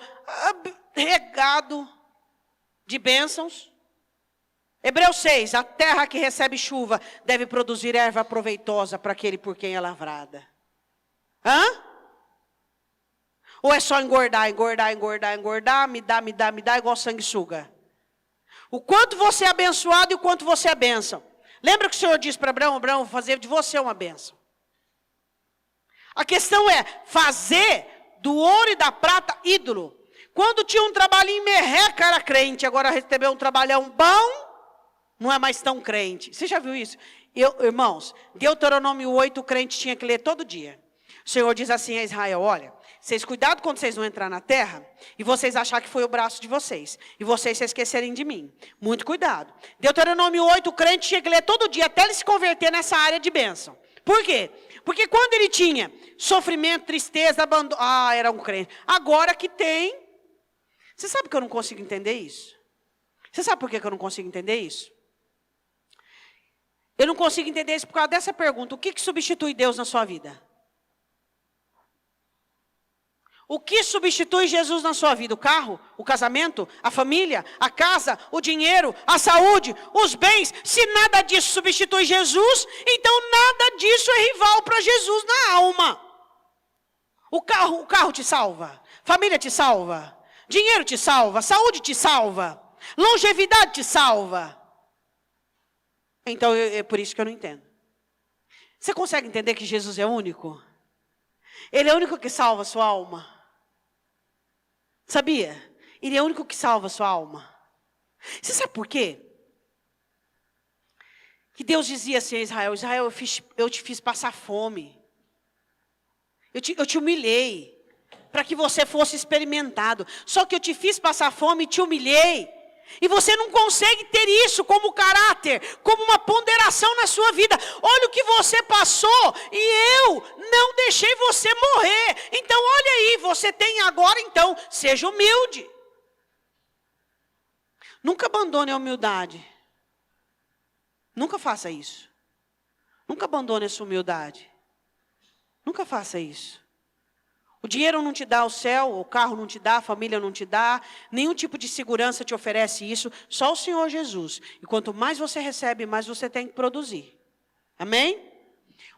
regado de bênçãos. Hebreus 6, a terra que recebe chuva deve produzir erva proveitosa para aquele por quem é lavrada. Ou é só engordar, me dá, igual sanguessuga? O quanto você é abençoado e o quanto você é bênção. Lembra que o Senhor disse para Abraão, vou fazer de você uma bênção. A questão é fazer do ouro e da prata ídolo. Quando tinha um trabalhinho merreca era crente, agora recebeu um trabalhão bom, não é mais tão crente. Você já viu isso? Irmãos, Deuteronômio 8, o crente tinha que ler todo dia. O Senhor diz assim a Israel, olha, vocês cuidado quando vocês não entrar na terra, e vocês achar que foi o braço de vocês, e vocês se esquecerem de mim. Muito cuidado. Deuteronômio 8, o crente tinha que ler todo dia, até ele se converter nessa área de bênção. Por quê? Porque quando ele tinha sofrimento, tristeza, abandono, era um crente. Agora que tem, você sabe que eu não consigo entender isso? Você sabe por que eu não consigo entender isso? Eu não consigo entender isso por causa dessa pergunta. O que substitui Deus na sua vida? O que substitui Jesus na sua vida? O carro, o casamento, a família, a casa, o dinheiro, a saúde, os bens. Se nada disso substitui Jesus, então nada disso é rival para Jesus na alma. O carro te salva, família te salva, dinheiro te salva, saúde te salva, longevidade te salva. Então é por isso que eu não entendo. Você consegue entender que Jesus é único? Ele é o único que salva a sua alma. Sabia? Ele é o único que salva a sua alma. Você sabe por quê? Que Deus dizia assim a Israel: Israel, eu te fiz passar fome. Eu te humilhei, para que você fosse experimentado. Só que eu te fiz passar fome e te humilhei. E você não consegue ter isso como caráter, como uma ponderação na sua vida. Olha o que você passou e eu não deixei você morrer. Então olha aí, você tem agora, então, seja humilde. Nunca abandone a humildade. Nunca faça isso. Nunca abandone essa humildade. Nunca faça isso. O dinheiro não te dá o céu, o carro não te dá, a família não te dá, nenhum tipo de segurança te oferece isso, só o Senhor Jesus. E quanto mais você recebe, mais você tem que produzir. Amém?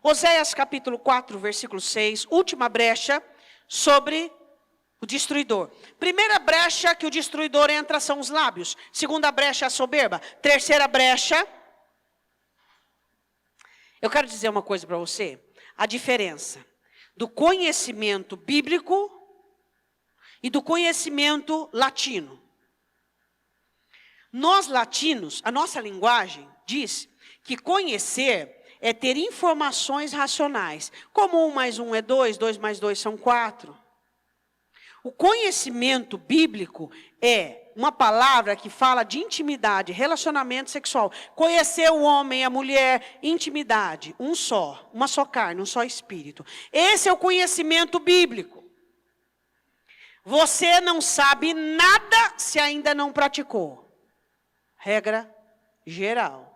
Oséias capítulo 4, versículo 6, última brecha sobre o destruidor. Primeira brecha que o destruidor entra são os lábios. Segunda brecha, a soberba. Terceira brecha, eu quero dizer uma coisa para você, a diferença do conhecimento bíblico e do conhecimento latino. Nós latinos, a nossa linguagem diz que conhecer é ter informações racionais. Como 1 mais 1 é 2, 2 mais 2 são 4. O conhecimento bíblico é uma palavra que fala de intimidade, relacionamento sexual. Conhecer o homem, a mulher, intimidade, um só, uma só carne, um só espírito. Esse é o conhecimento bíblico. Você não sabe nada se ainda não praticou. Regra geral.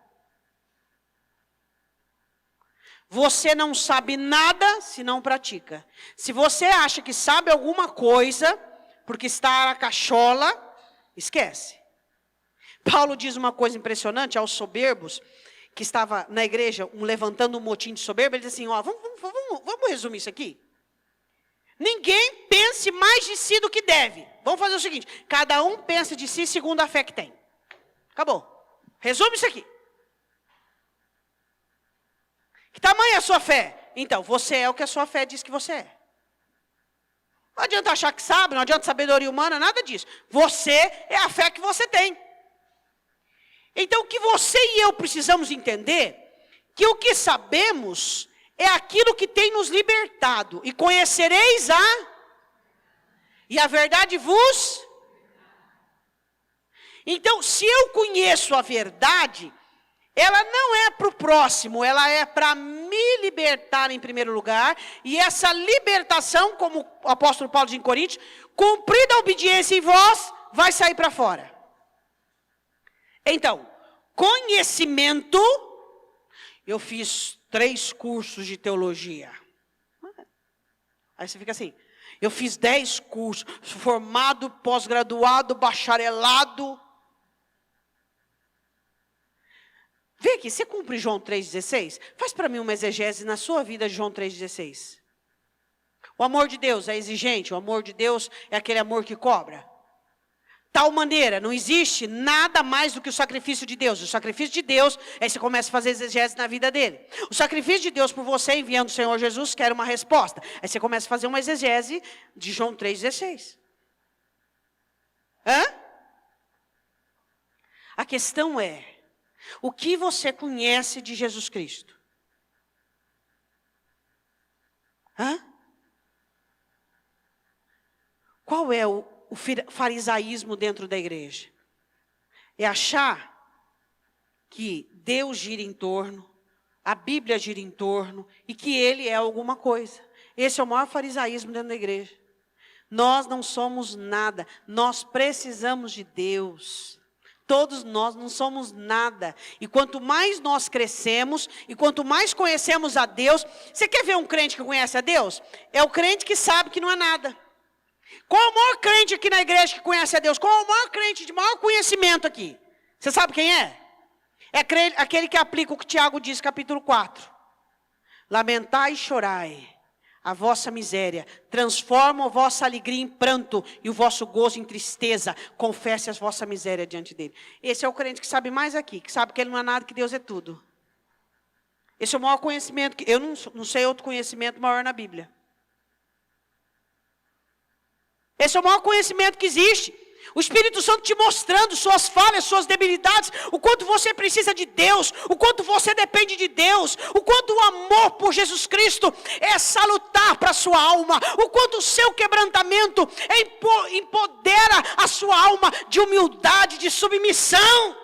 Você não sabe nada se não pratica. Se você acha que sabe alguma coisa, porque está na cachola, esquece. Paulo diz uma coisa impressionante aos soberbos, que estava na igreja levantando um motim de soberba. Ele diz assim, vamos resumir isso aqui. Ninguém pense mais de si do que deve. Vamos fazer o seguinte, cada um pensa de si segundo a fé que tem. Acabou. Resume isso aqui. Que tamanho é a sua fé? Então, você é o que a sua fé diz que você é. Não adianta achar que sabe, não adianta sabedoria humana, nada disso. Você é a fé que você tem. Então, o que você e eu precisamos entender, que o que sabemos é aquilo que tem nos libertado. E conhecereis e a verdade vos. Então, se eu conheço a verdade, ela não é para o próximo, ela é para me libertar em primeiro lugar. E essa libertação, como o apóstolo Paulo diz em Coríntios, cumprida a obediência em vós, vai sair para fora. Então, conhecimento, eu fiz 3 cursos de teologia. Aí você fica assim, eu fiz 10 cursos, formado, pós-graduado, bacharelado. Vê aqui, você cumpre João 3,16? Faz para mim uma exegese na sua vida de João 3,16. O amor de Deus é exigente, o amor de Deus é aquele amor que cobra. Tal maneira, não existe nada mais do que o sacrifício de Deus. O sacrifício de Deus, aí você começa a fazer exegese na vida dele. O sacrifício de Deus por você, enviando o Senhor Jesus, quer uma resposta. Aí você começa a fazer uma exegese de João 3,16. A questão é, o que você conhece de Jesus Cristo? Qual é o farisaísmo dentro da igreja? É achar que Deus gira em torno, a Bíblia gira em torno e que ele é alguma coisa. Esse é o maior farisaísmo dentro da igreja. Nós não somos nada, nós precisamos de Deus. Todos nós não somos nada. E quanto mais nós crescemos, e quanto mais conhecemos a Deus... Você quer ver um crente que conhece a Deus? É o crente que sabe que não é nada. Qual é o maior crente aqui na igreja que conhece a Deus? Qual é o maior crente de maior conhecimento aqui? Você sabe quem é? É aquele que aplica o que Tiago diz, capítulo 4. Lamentai e chorai a vossa miséria, transforma a vossa alegria em pranto e o vosso gozo em tristeza, confesse a vossa miséria diante dele. Esse é o crente que sabe mais aqui, que sabe que ele não é nada, que Deus é tudo. Esse é o maior conhecimento, eu não sei outro conhecimento maior na Bíblia. Esse é o maior conhecimento que existe. O Espírito Santo te mostrando suas falhas, suas debilidades, o quanto você precisa de Deus, o quanto você depende de Deus, o quanto o amor por Jesus Cristo é salutar para a sua alma, o quanto o seu quebrantamento empodera a sua alma de humildade, de submissão.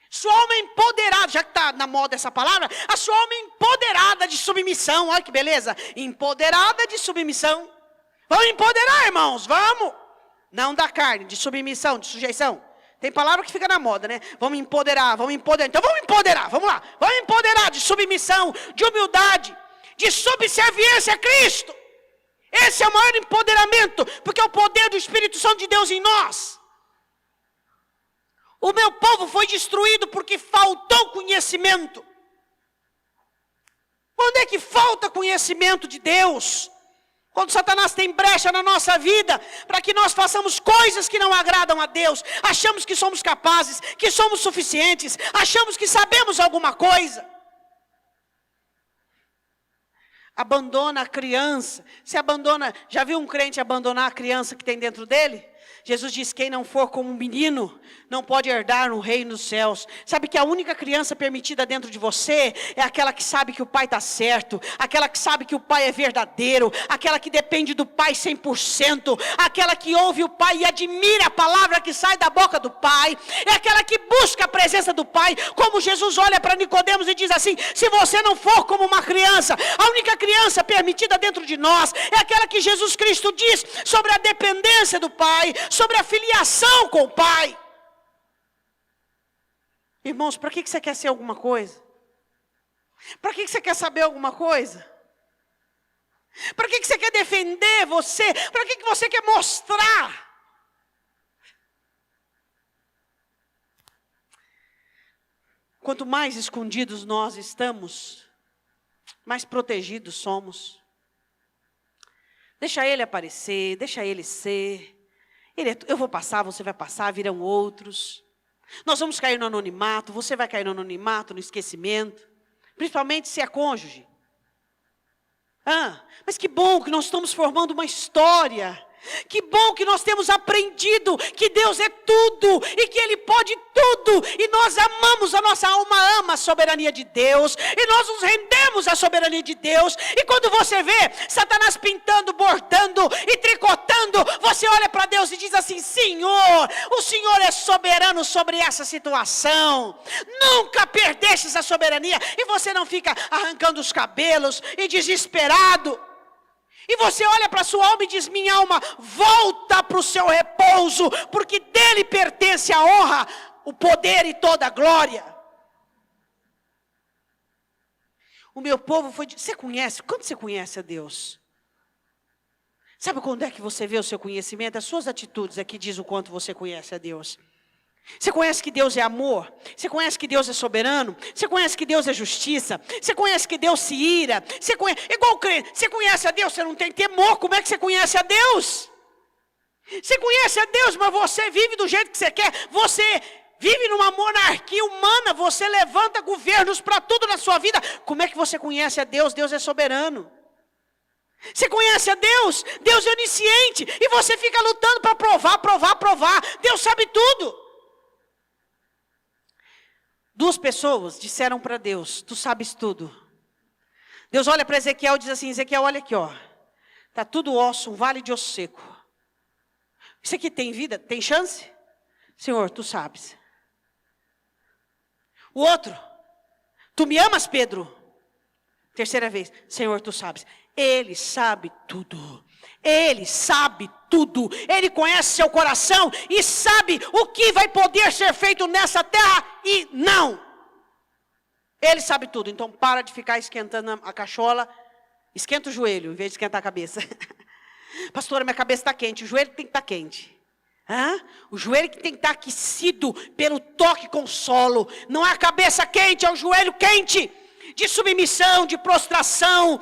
Sua alma é empoderada, já que está na moda essa palavra, a sua alma é empoderada de submissão, olha que beleza, empoderada de submissão. Vamos empoderar, irmãos, vamos. Não da carne, de submissão, de sujeição. Tem palavra que fica na moda, né? Vamos empoderar, vamos empoderar. Então vamos empoderar, vamos lá. Vamos empoderar de submissão, de humildade, de subserviência a Cristo. Esse é o maior empoderamento, porque é o poder do Espírito Santo de Deus em nós. O meu povo foi destruído porque faltou conhecimento. Onde é que falta conhecimento de Deus? Quando Satanás tem brecha na nossa vida, para que nós façamos coisas que não agradam a Deus, achamos que somos capazes, que somos suficientes, achamos que sabemos alguma coisa. Abandona a criança, já viu um crente abandonar a criança que tem dentro dele? Jesus diz, quem não for como um menino, não pode herdar no reino dos céus. Sabe que a única criança permitida dentro de você, é aquela que sabe que o pai está certo, aquela que sabe que o pai é verdadeiro, aquela que depende do pai 100%, aquela que ouve o pai e admira a palavra que sai da boca do pai, é aquela que busca a presença do pai, como Jesus olha para Nicodemos e diz assim, se você não for como uma criança, a única criança permitida dentro de nós, é aquela que Jesus Cristo diz sobre a dependência do pai, sobre a filiação com o pai. Irmãos, para que você quer ser alguma coisa? Para que você quer saber alguma coisa? Para que você quer defender você? Para que você quer mostrar? Quanto mais escondidos nós estamos, mais protegidos somos. Deixa ele aparecer, deixa ele ser. Eu vou passar, você vai passar, virão outros. Nós vamos cair no anonimato, você vai cair no anonimato, no esquecimento. Principalmente se é cônjuge. Mas que bom que nós estamos formando uma história. Que bom que nós temos aprendido que Deus é tudo e que Ele pode tudo. E nós amamos, a nossa alma ama a soberania de Deus. E nós nos rendemos à soberania de Deus. E quando você vê Satanás pintando, bordando e tricotando, você olha para Deus e diz assim, Senhor, o Senhor é soberano sobre essa situação. Nunca perdestes a soberania. E você não fica arrancando os cabelos e desesperado. E você olha para a sua alma e diz, minha alma, volta para o seu repouso, porque dele pertence a honra, o poder e toda a glória. O meu povo foi... Você conhece? Quando você conhece a Deus? Sabe quando é que você vê o seu conhecimento? As suas atitudes é que diz o quanto você conhece a Deus. Você conhece que Deus é amor? Você conhece que Deus é soberano? Você conhece que Deus é justiça? Você conhece que Deus se ira? Igual crente, você conhece a Deus, você não tem temor, como é que você conhece a Deus? Você conhece a Deus, mas você vive do jeito que você quer, você vive numa monarquia humana, você levanta governos para tudo na sua vida. Como é que você conhece a Deus? Deus é soberano. Você conhece a Deus? Deus é onisciente, e você fica lutando para provar. Deus sabe tudo. Duas pessoas disseram para Deus, tu sabes tudo. Deus olha para Ezequiel e diz assim, Ezequiel, olha aqui, ó. Está tudo osso, um vale de osso seco. Isso aqui tem vida? Tem chance? Senhor, tu sabes. O outro, Tu me amas, Pedro? Terceira vez. Senhor, tu sabes. Ele sabe tudo. Ele sabe tudo. Ele conhece seu coração e sabe o que vai poder ser feito nessa terra e não. Ele sabe tudo. Então para de ficar esquentando a cachola. Esquenta o joelho em vez de esquentar a cabeça. Pastora, minha cabeça está quente. O joelho tem que estar quente. O joelho que tem que estar aquecido pelo toque com o solo. Não é a cabeça quente, é o joelho quente. De submissão, de prostração,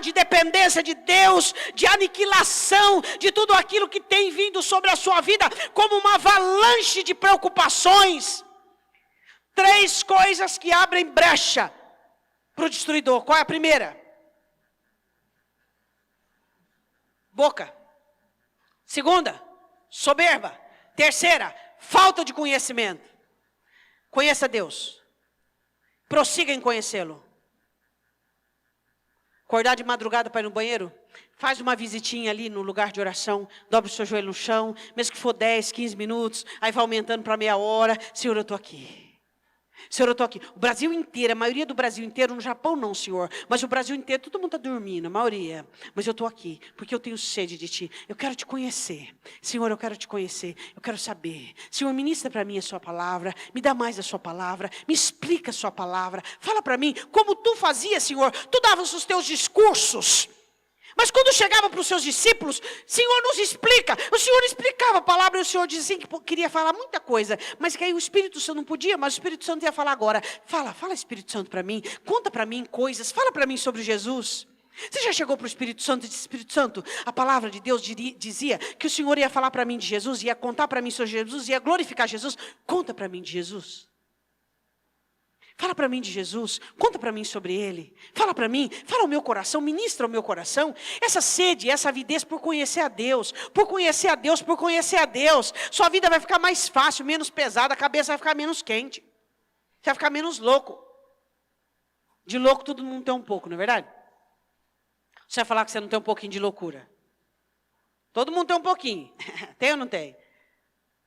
de dependência de Deus, de aniquilação, de tudo aquilo que tem vindo sobre a sua vida, como uma avalanche de preocupações. 3 coisas que abrem brecha para o destruidor. Qual é a primeira? Boca. Segunda, soberba. Terceira, falta de conhecimento. Conheça Deus. Prossiga em conhecê-lo. Acordar de madrugada para ir no banheiro? Faz uma visitinha ali no lugar de oração. Dobra o seu joelho no chão. Mesmo que for 10, 15 minutos. Aí vai aumentando para meia hora. Senhor, eu estou aqui. Senhor, eu estou aqui. O Brasil inteiro, a maioria do Brasil inteiro, no Japão não, Senhor. Mas o Brasil inteiro, todo mundo está dormindo, a maioria. Mas eu estou aqui, porque eu tenho sede de Ti. Eu quero Te conhecer. Senhor, eu quero Te conhecer. Eu quero saber. Senhor, ministra para mim a Sua palavra. Me dá mais a Sua palavra. Me explica a Sua palavra. Fala para mim como Tu fazias, Senhor. Tu davas os Teus discursos. Mas quando chegava para os seus discípulos, Senhor, nos explica. O Senhor explicava a palavra e o Senhor dizia que queria falar muita coisa. Mas que aí o Espírito Santo não podia, mas o Espírito Santo ia falar agora. Fala Espírito Santo para mim. Conta para mim coisas. Fala para mim sobre Jesus. Você já chegou para o Espírito Santo e disse, Espírito Santo, a palavra de Deus dizia que o Senhor ia falar para mim de Jesus, ia contar para mim sobre Jesus, ia glorificar Jesus. Conta para mim de Jesus. Fala para mim de Jesus, conta para mim sobre Ele. Fala para mim, fala ao meu coração, ministra ao meu coração. Essa sede, essa avidez por conhecer a Deus. Por conhecer a Deus, por conhecer a Deus. Sua vida vai ficar mais fácil, menos pesada, a cabeça vai ficar menos quente. Você vai ficar menos louco. De louco todo mundo tem um pouco, não é verdade? Você vai falar que você não tem um pouquinho de loucura. Todo mundo tem um pouquinho. Tem ou não tem?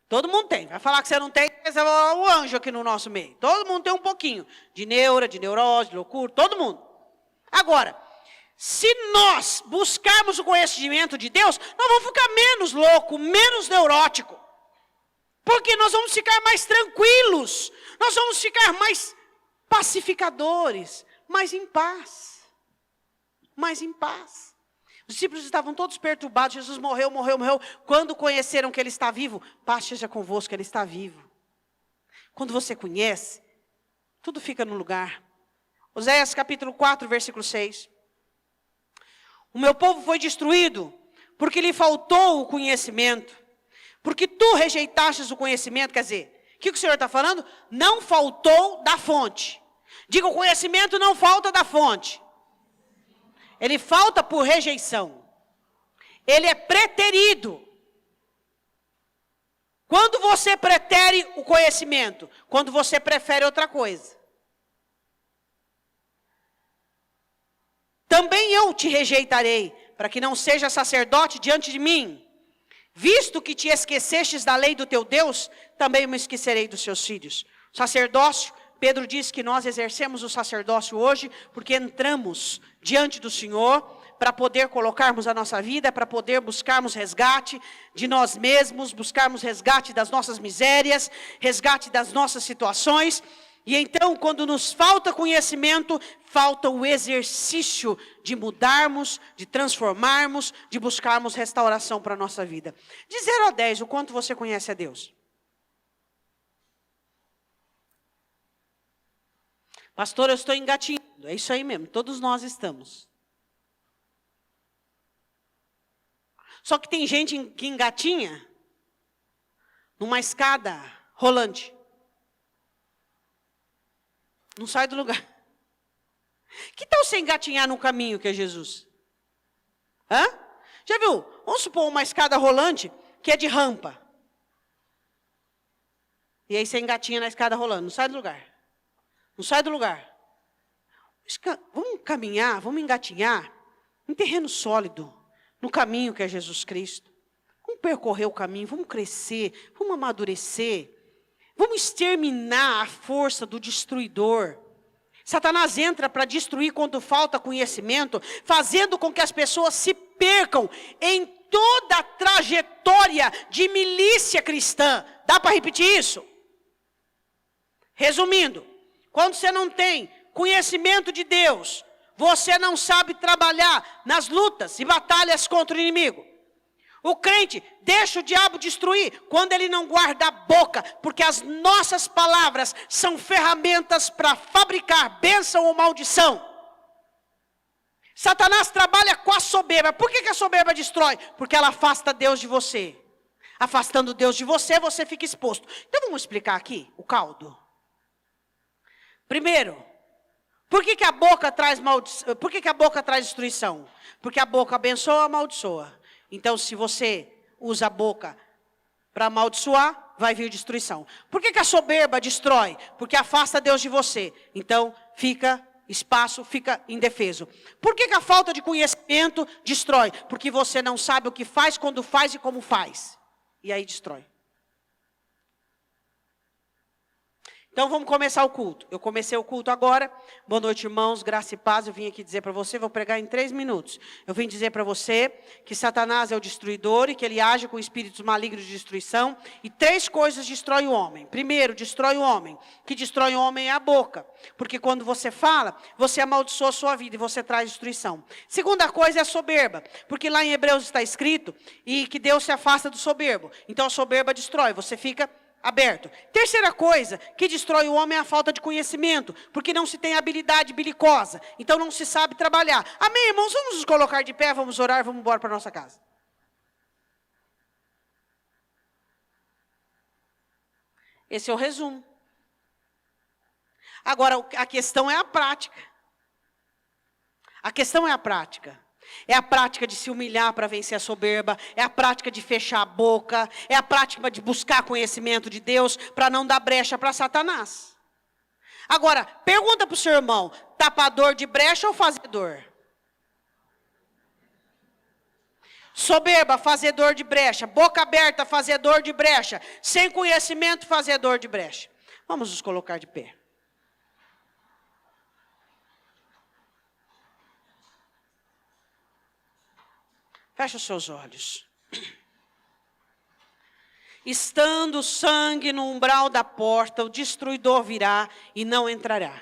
Todo mundo tem. Vai falar que você não tem, você é o anjo aqui no nosso meio. Todo mundo tem um pouquinho. De neura, de neurose, de loucura, todo mundo. Agora, se nós buscarmos o conhecimento de Deus, nós vamos ficar menos louco, menos neurótico. Porque nós vamos ficar mais tranquilos. Nós vamos ficar mais pacificadores, mais em paz. Mais em paz. Os discípulos estavam todos perturbados. Jesus morreu. Quando conheceram que Ele está vivo, paz seja convosco, Ele está vivo. Quando você conhece, tudo fica no lugar. Oséias capítulo 4, versículo 6. O meu povo foi destruído, porque lhe faltou o conhecimento. Porque tu rejeitastes o conhecimento, quer dizer, o que o Senhor está falando? Não faltou da fonte. Diga, o conhecimento não falta da fonte. Ele falta por rejeição. Ele é preterido. Quando você pretere o conhecimento? Quando você prefere outra coisa. Também eu te rejeitarei, para que não seja sacerdote diante de mim. Visto que te esquecestes da lei do teu Deus, também me esquecerei dos seus filhos. Sacerdócio. Pedro diz que nós exercemos o sacerdócio hoje porque entramos diante do Senhor para poder colocarmos a nossa vida, para poder buscarmos resgate de nós mesmos, buscarmos resgate das nossas misérias, resgate das nossas situações. E então, quando nos falta conhecimento, falta o exercício de mudarmos, de transformarmos, de buscarmos restauração para a nossa vida. De 0 a 10, o quanto você conhece a Deus? Pastor, eu estou engatinhando. É isso aí mesmo, todos nós estamos. Só que tem gente que engatinha numa escada rolante. Não sai do lugar. Que tal você engatinhar no caminho que é Jesus? Já viu? Vamos supor uma escada rolante que é de rampa. E aí você engatinha na escada rolando, não sai do lugar. Não sai do lugar. Vamos caminhar, vamos engatinhar em terreno sólido, no caminho que é Jesus Cristo. Vamos percorrer o caminho, vamos crescer, vamos amadurecer. Vamos exterminar a força do destruidor. Satanás entra para destruir quando falta conhecimento, fazendo com que as pessoas se percam em toda a trajetória de milícia cristã. Dá para repetir isso? Resumindo, quando você não tem conhecimento de Deus, você não sabe trabalhar nas lutas e batalhas contra o inimigo. O crente deixa o diabo destruir quando ele não guarda a boca, porque as nossas palavras são ferramentas para fabricar bênção ou maldição. Satanás trabalha com a soberba. Por que a soberba destrói? Porque ela afasta Deus de você. Afastando Deus de você, você fica exposto. Então vamos explicar aqui o caldo. Primeiro, por que a boca traz Por que a boca traz destruição? Porque a boca abençoa ou amaldiçoa. Então, se você usa a boca para amaldiçoar, vai vir destruição. Por que a soberba destrói? Porque afasta Deus de você. Então, fica espaço, fica indefeso. Por que a falta de conhecimento destrói? Porque você não sabe o que faz, quando faz e como faz. E aí destrói. Então vamos começar o culto. Eu comecei o culto agora. Boa noite, irmãos, graça e paz. Eu vim aqui dizer para você, vou pregar em 3 minutos. Eu vim dizer para você que Satanás é o destruidor e que ele age com espíritos malignos de destruição. E 3 coisas destroem o homem. Primeiro, destrói o homem. O que destrói o homem é a boca. Porque quando você fala, você amaldiçoa a sua vida e você traz destruição. Segunda coisa é a soberba. Porque lá em Hebreus está escrito e que Deus se afasta do soberbo. Então a soberba destrói, você fica aberto. Terceira coisa que destrói o homem é a falta de conhecimento, porque não se tem habilidade bilicosa, então não se sabe trabalhar. Amém, irmãos? Vamos nos colocar de pé, vamos orar, vamos embora para nossa casa. Esse é o resumo. Agora, a questão é a prática. A questão é a prática. É a prática de se humilhar para vencer a soberba. É a prática de fechar a boca. É a prática de buscar conhecimento de Deus para não dar brecha para Satanás. Agora, pergunta para o seu irmão: tapador de brecha ou fazedor? Soberba, fazedor de brecha. Boca aberta, fazedor de brecha. Sem conhecimento, fazedor de brecha. Vamos nos colocar de pé. Feche os seus olhos. Estando o sangue no umbral da porta, o destruidor virá e não entrará.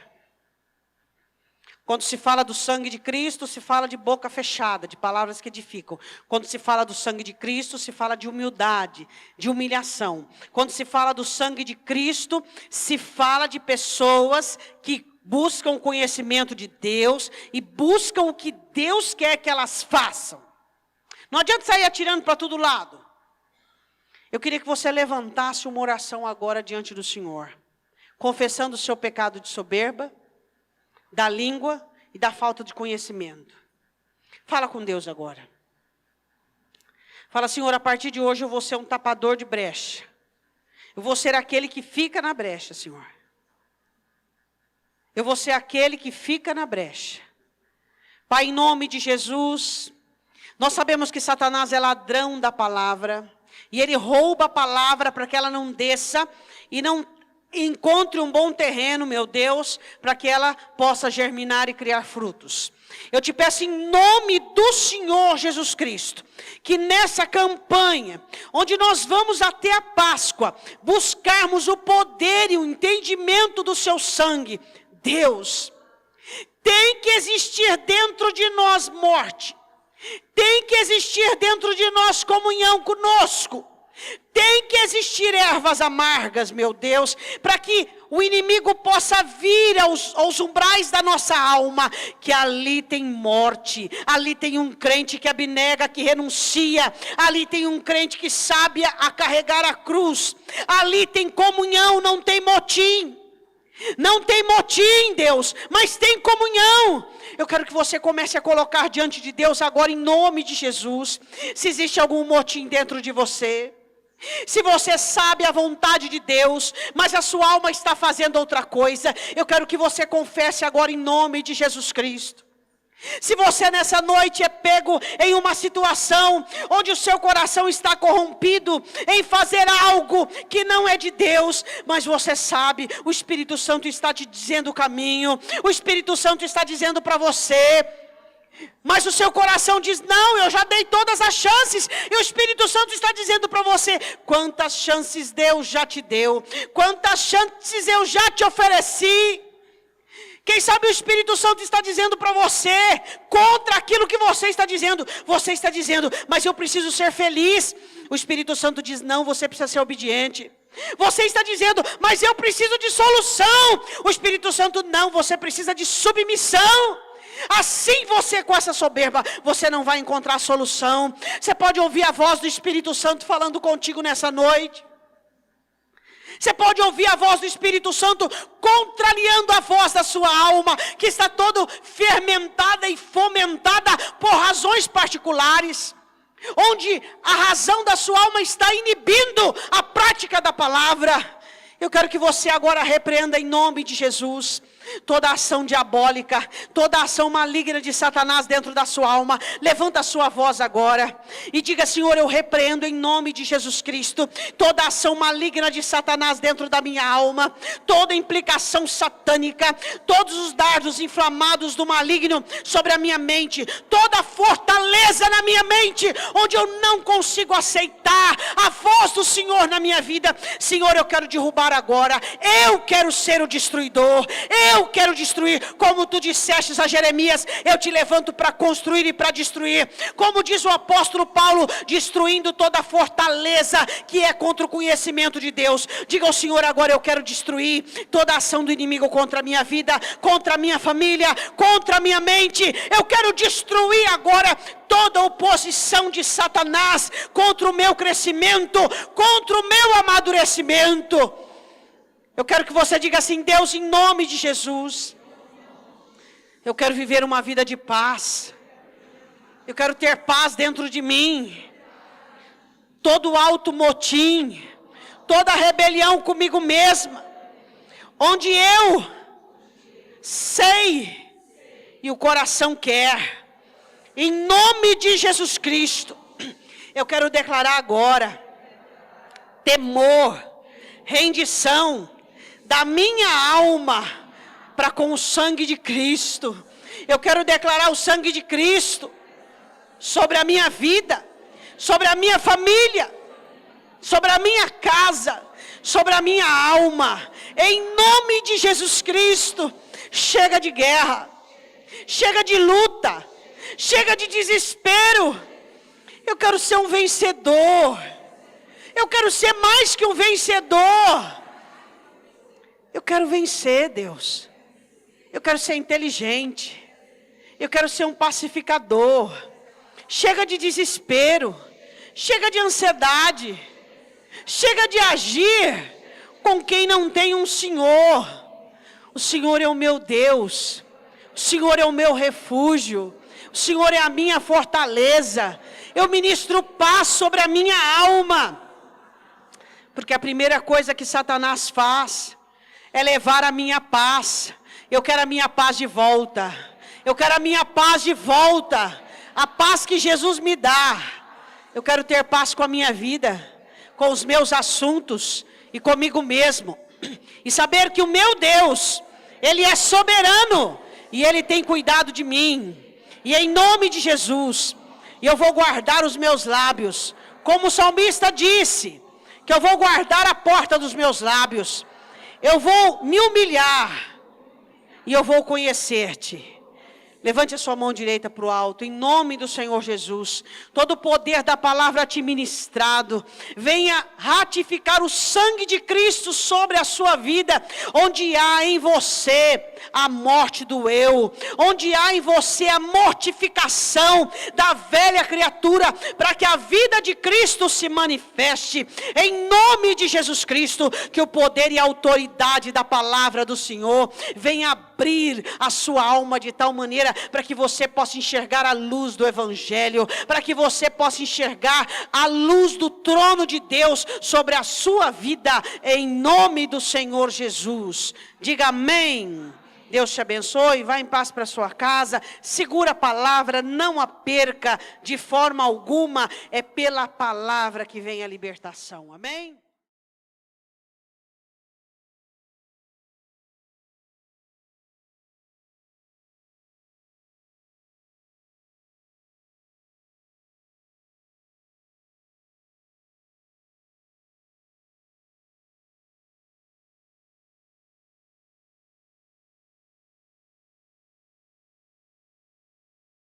Quando se fala do sangue de Cristo, se fala de boca fechada, de palavras que edificam. Quando se fala do sangue de Cristo, se fala de humildade, de humilhação. Quando se fala do sangue de Cristo, se fala de pessoas que buscam o conhecimento de Deus e buscam o que Deus quer que elas façam. Não adianta sair atirando para todo lado. Eu queria que você levantasse uma oração agora diante do Senhor, confessando o seu pecado de soberba, da língua e da falta de conhecimento. Fala com Deus agora. Fala: Senhor, a partir de hoje eu vou ser um tapador de brecha. Eu vou ser aquele que fica na brecha, Senhor. Eu vou ser aquele que fica na brecha. Pai, em nome de Jesus, nós sabemos que Satanás é ladrão da palavra, e ele rouba a palavra para que ela não desça e não encontre um bom terreno, meu Deus, para que ela possa germinar e criar frutos. Eu te peço em nome do Senhor Jesus Cristo, que nessa campanha, onde nós vamos até a Páscoa, buscarmos o poder e o entendimento do seu sangue, Deus, tem que existir dentro de nós morte. Tem que existir dentro de nós comunhão conosco. Tem que existir ervas amargas, meu Deus, para que o inimigo possa vir aos umbrais da nossa alma, que ali tem morte, ali tem um crente que abnega, que renuncia, ali tem um crente que sabe a carregar a cruz, ali tem comunhão, não tem motim. Não tem motim, Deus, mas tem comunhão. Eu quero que você comece a colocar diante de Deus agora, em nome de Jesus, se existe algum motim dentro de você. Se você sabe a vontade de Deus, mas a sua alma está fazendo outra coisa, eu quero que você confesse agora em nome de Jesus Cristo. Se você nessa noite é pego em uma situação onde o seu coração está corrompido em fazer algo que não é de Deus, mas você sabe, o Espírito Santo está te dizendo o caminho, o Espírito Santo está dizendo para você, mas o seu coração diz, não, eu já dei todas as chances, e o Espírito Santo está dizendo para você, quantas chances Deus já te deu, quantas chances eu já te ofereci. Quem sabe o Espírito Santo está dizendo para você, contra aquilo que você está dizendo, mas eu preciso ser feliz. O Espírito Santo diz, não, você precisa ser obediente. Você está dizendo, mas eu preciso de solução. O Espírito Santo, não, você precisa de submissão. Assim você, com essa soberba, você não vai encontrar solução. Você pode ouvir a voz do Espírito Santo falando contigo nessa noite. Você pode ouvir a voz do Espírito Santo contrariando a voz da sua alma, que está toda fermentada e fomentada por razões particulares, onde a razão da sua alma está inibindo a prática da palavra. Eu quero que você agora repreenda em nome de Jesus toda ação diabólica, toda ação maligna de Satanás dentro da sua alma. Levanta a sua voz agora e diga, Senhor, eu repreendo em nome de Jesus Cristo toda ação maligna de Satanás dentro da minha alma, toda implicação satânica, todos os dardos inflamados do maligno sobre a minha mente, toda fortaleza na minha mente, onde eu não consigo aceitar a voz do Senhor na minha vida. Senhor, eu quero derrubar agora, eu quero ser o destruidor, eu quero destruir, como tu disseste a Jeremias, eu te levanto para construir e para destruir, como diz o apóstolo Paulo, destruindo toda a fortaleza que é contra o conhecimento de Deus. Diga ao Senhor agora, eu quero destruir toda a ação do inimigo contra a minha vida, contra a minha família, contra a minha mente. Eu quero destruir agora toda oposição de Satanás contra o meu crescimento, contra o meu amadurecimento. Eu quero que você diga assim, Deus, em nome de Jesus, eu quero viver uma vida de paz, eu quero ter paz dentro de mim, todo alto motim, toda rebelião comigo mesma, onde eu sei e o coração quer, em nome de Jesus Cristo, eu quero declarar agora, temor, rendição, da minha alma para com o sangue de Cristo. Eu quero declarar o sangue de Cristo sobre a minha vida, sobre a minha família, sobre a minha casa, sobre a minha alma. Em nome de Jesus Cristo, chega de guerra, chega de luta, chega de desespero. Eu quero ser um vencedor. Eu quero ser mais que um vencedor. Eu quero vencer, Deus. Eu quero ser inteligente. Eu quero ser um pacificador. Chega de desespero. Chega de ansiedade. Chega de agir com quem não tem um Senhor. O Senhor é o meu Deus. O Senhor é o meu refúgio. O Senhor é a minha fortaleza. Eu ministro paz sobre a minha alma. Porque a primeira coisa que Satanás faz é levar a minha paz. Eu quero a minha paz de volta. Eu quero a minha paz de volta. A paz que Jesus me dá. Eu quero ter paz com a minha vida, com os meus assuntos e comigo mesmo. E saber que o meu Deus, Ele é soberano e Ele tem cuidado de mim. E em nome de Jesus, eu vou guardar os meus lábios. Como o salmista disse, que eu vou guardar a porta dos meus lábios. Eu vou me humilhar e eu vou conhecer-te. Levante a sua mão direita para o alto, em nome do Senhor Jesus. Todo o poder da palavra te ministrado, venha ratificar o sangue de Cristo sobre a sua vida, onde há em você a morte do eu, onde há em você a mortificação da velha criatura, para que a vida de Cristo se manifeste, em nome de Jesus Cristo, que o poder e a autoridade da palavra do Senhor venha abrir a sua alma de tal maneira para que você possa enxergar a luz do Evangelho, para que você possa enxergar a luz do trono de Deus sobre a sua vida, em nome do Senhor Jesus. Diga amém Deus te abençoe, vá em paz para sua casa, segura a palavra, não a perca de forma alguma, é pela palavra que vem a libertação, amém?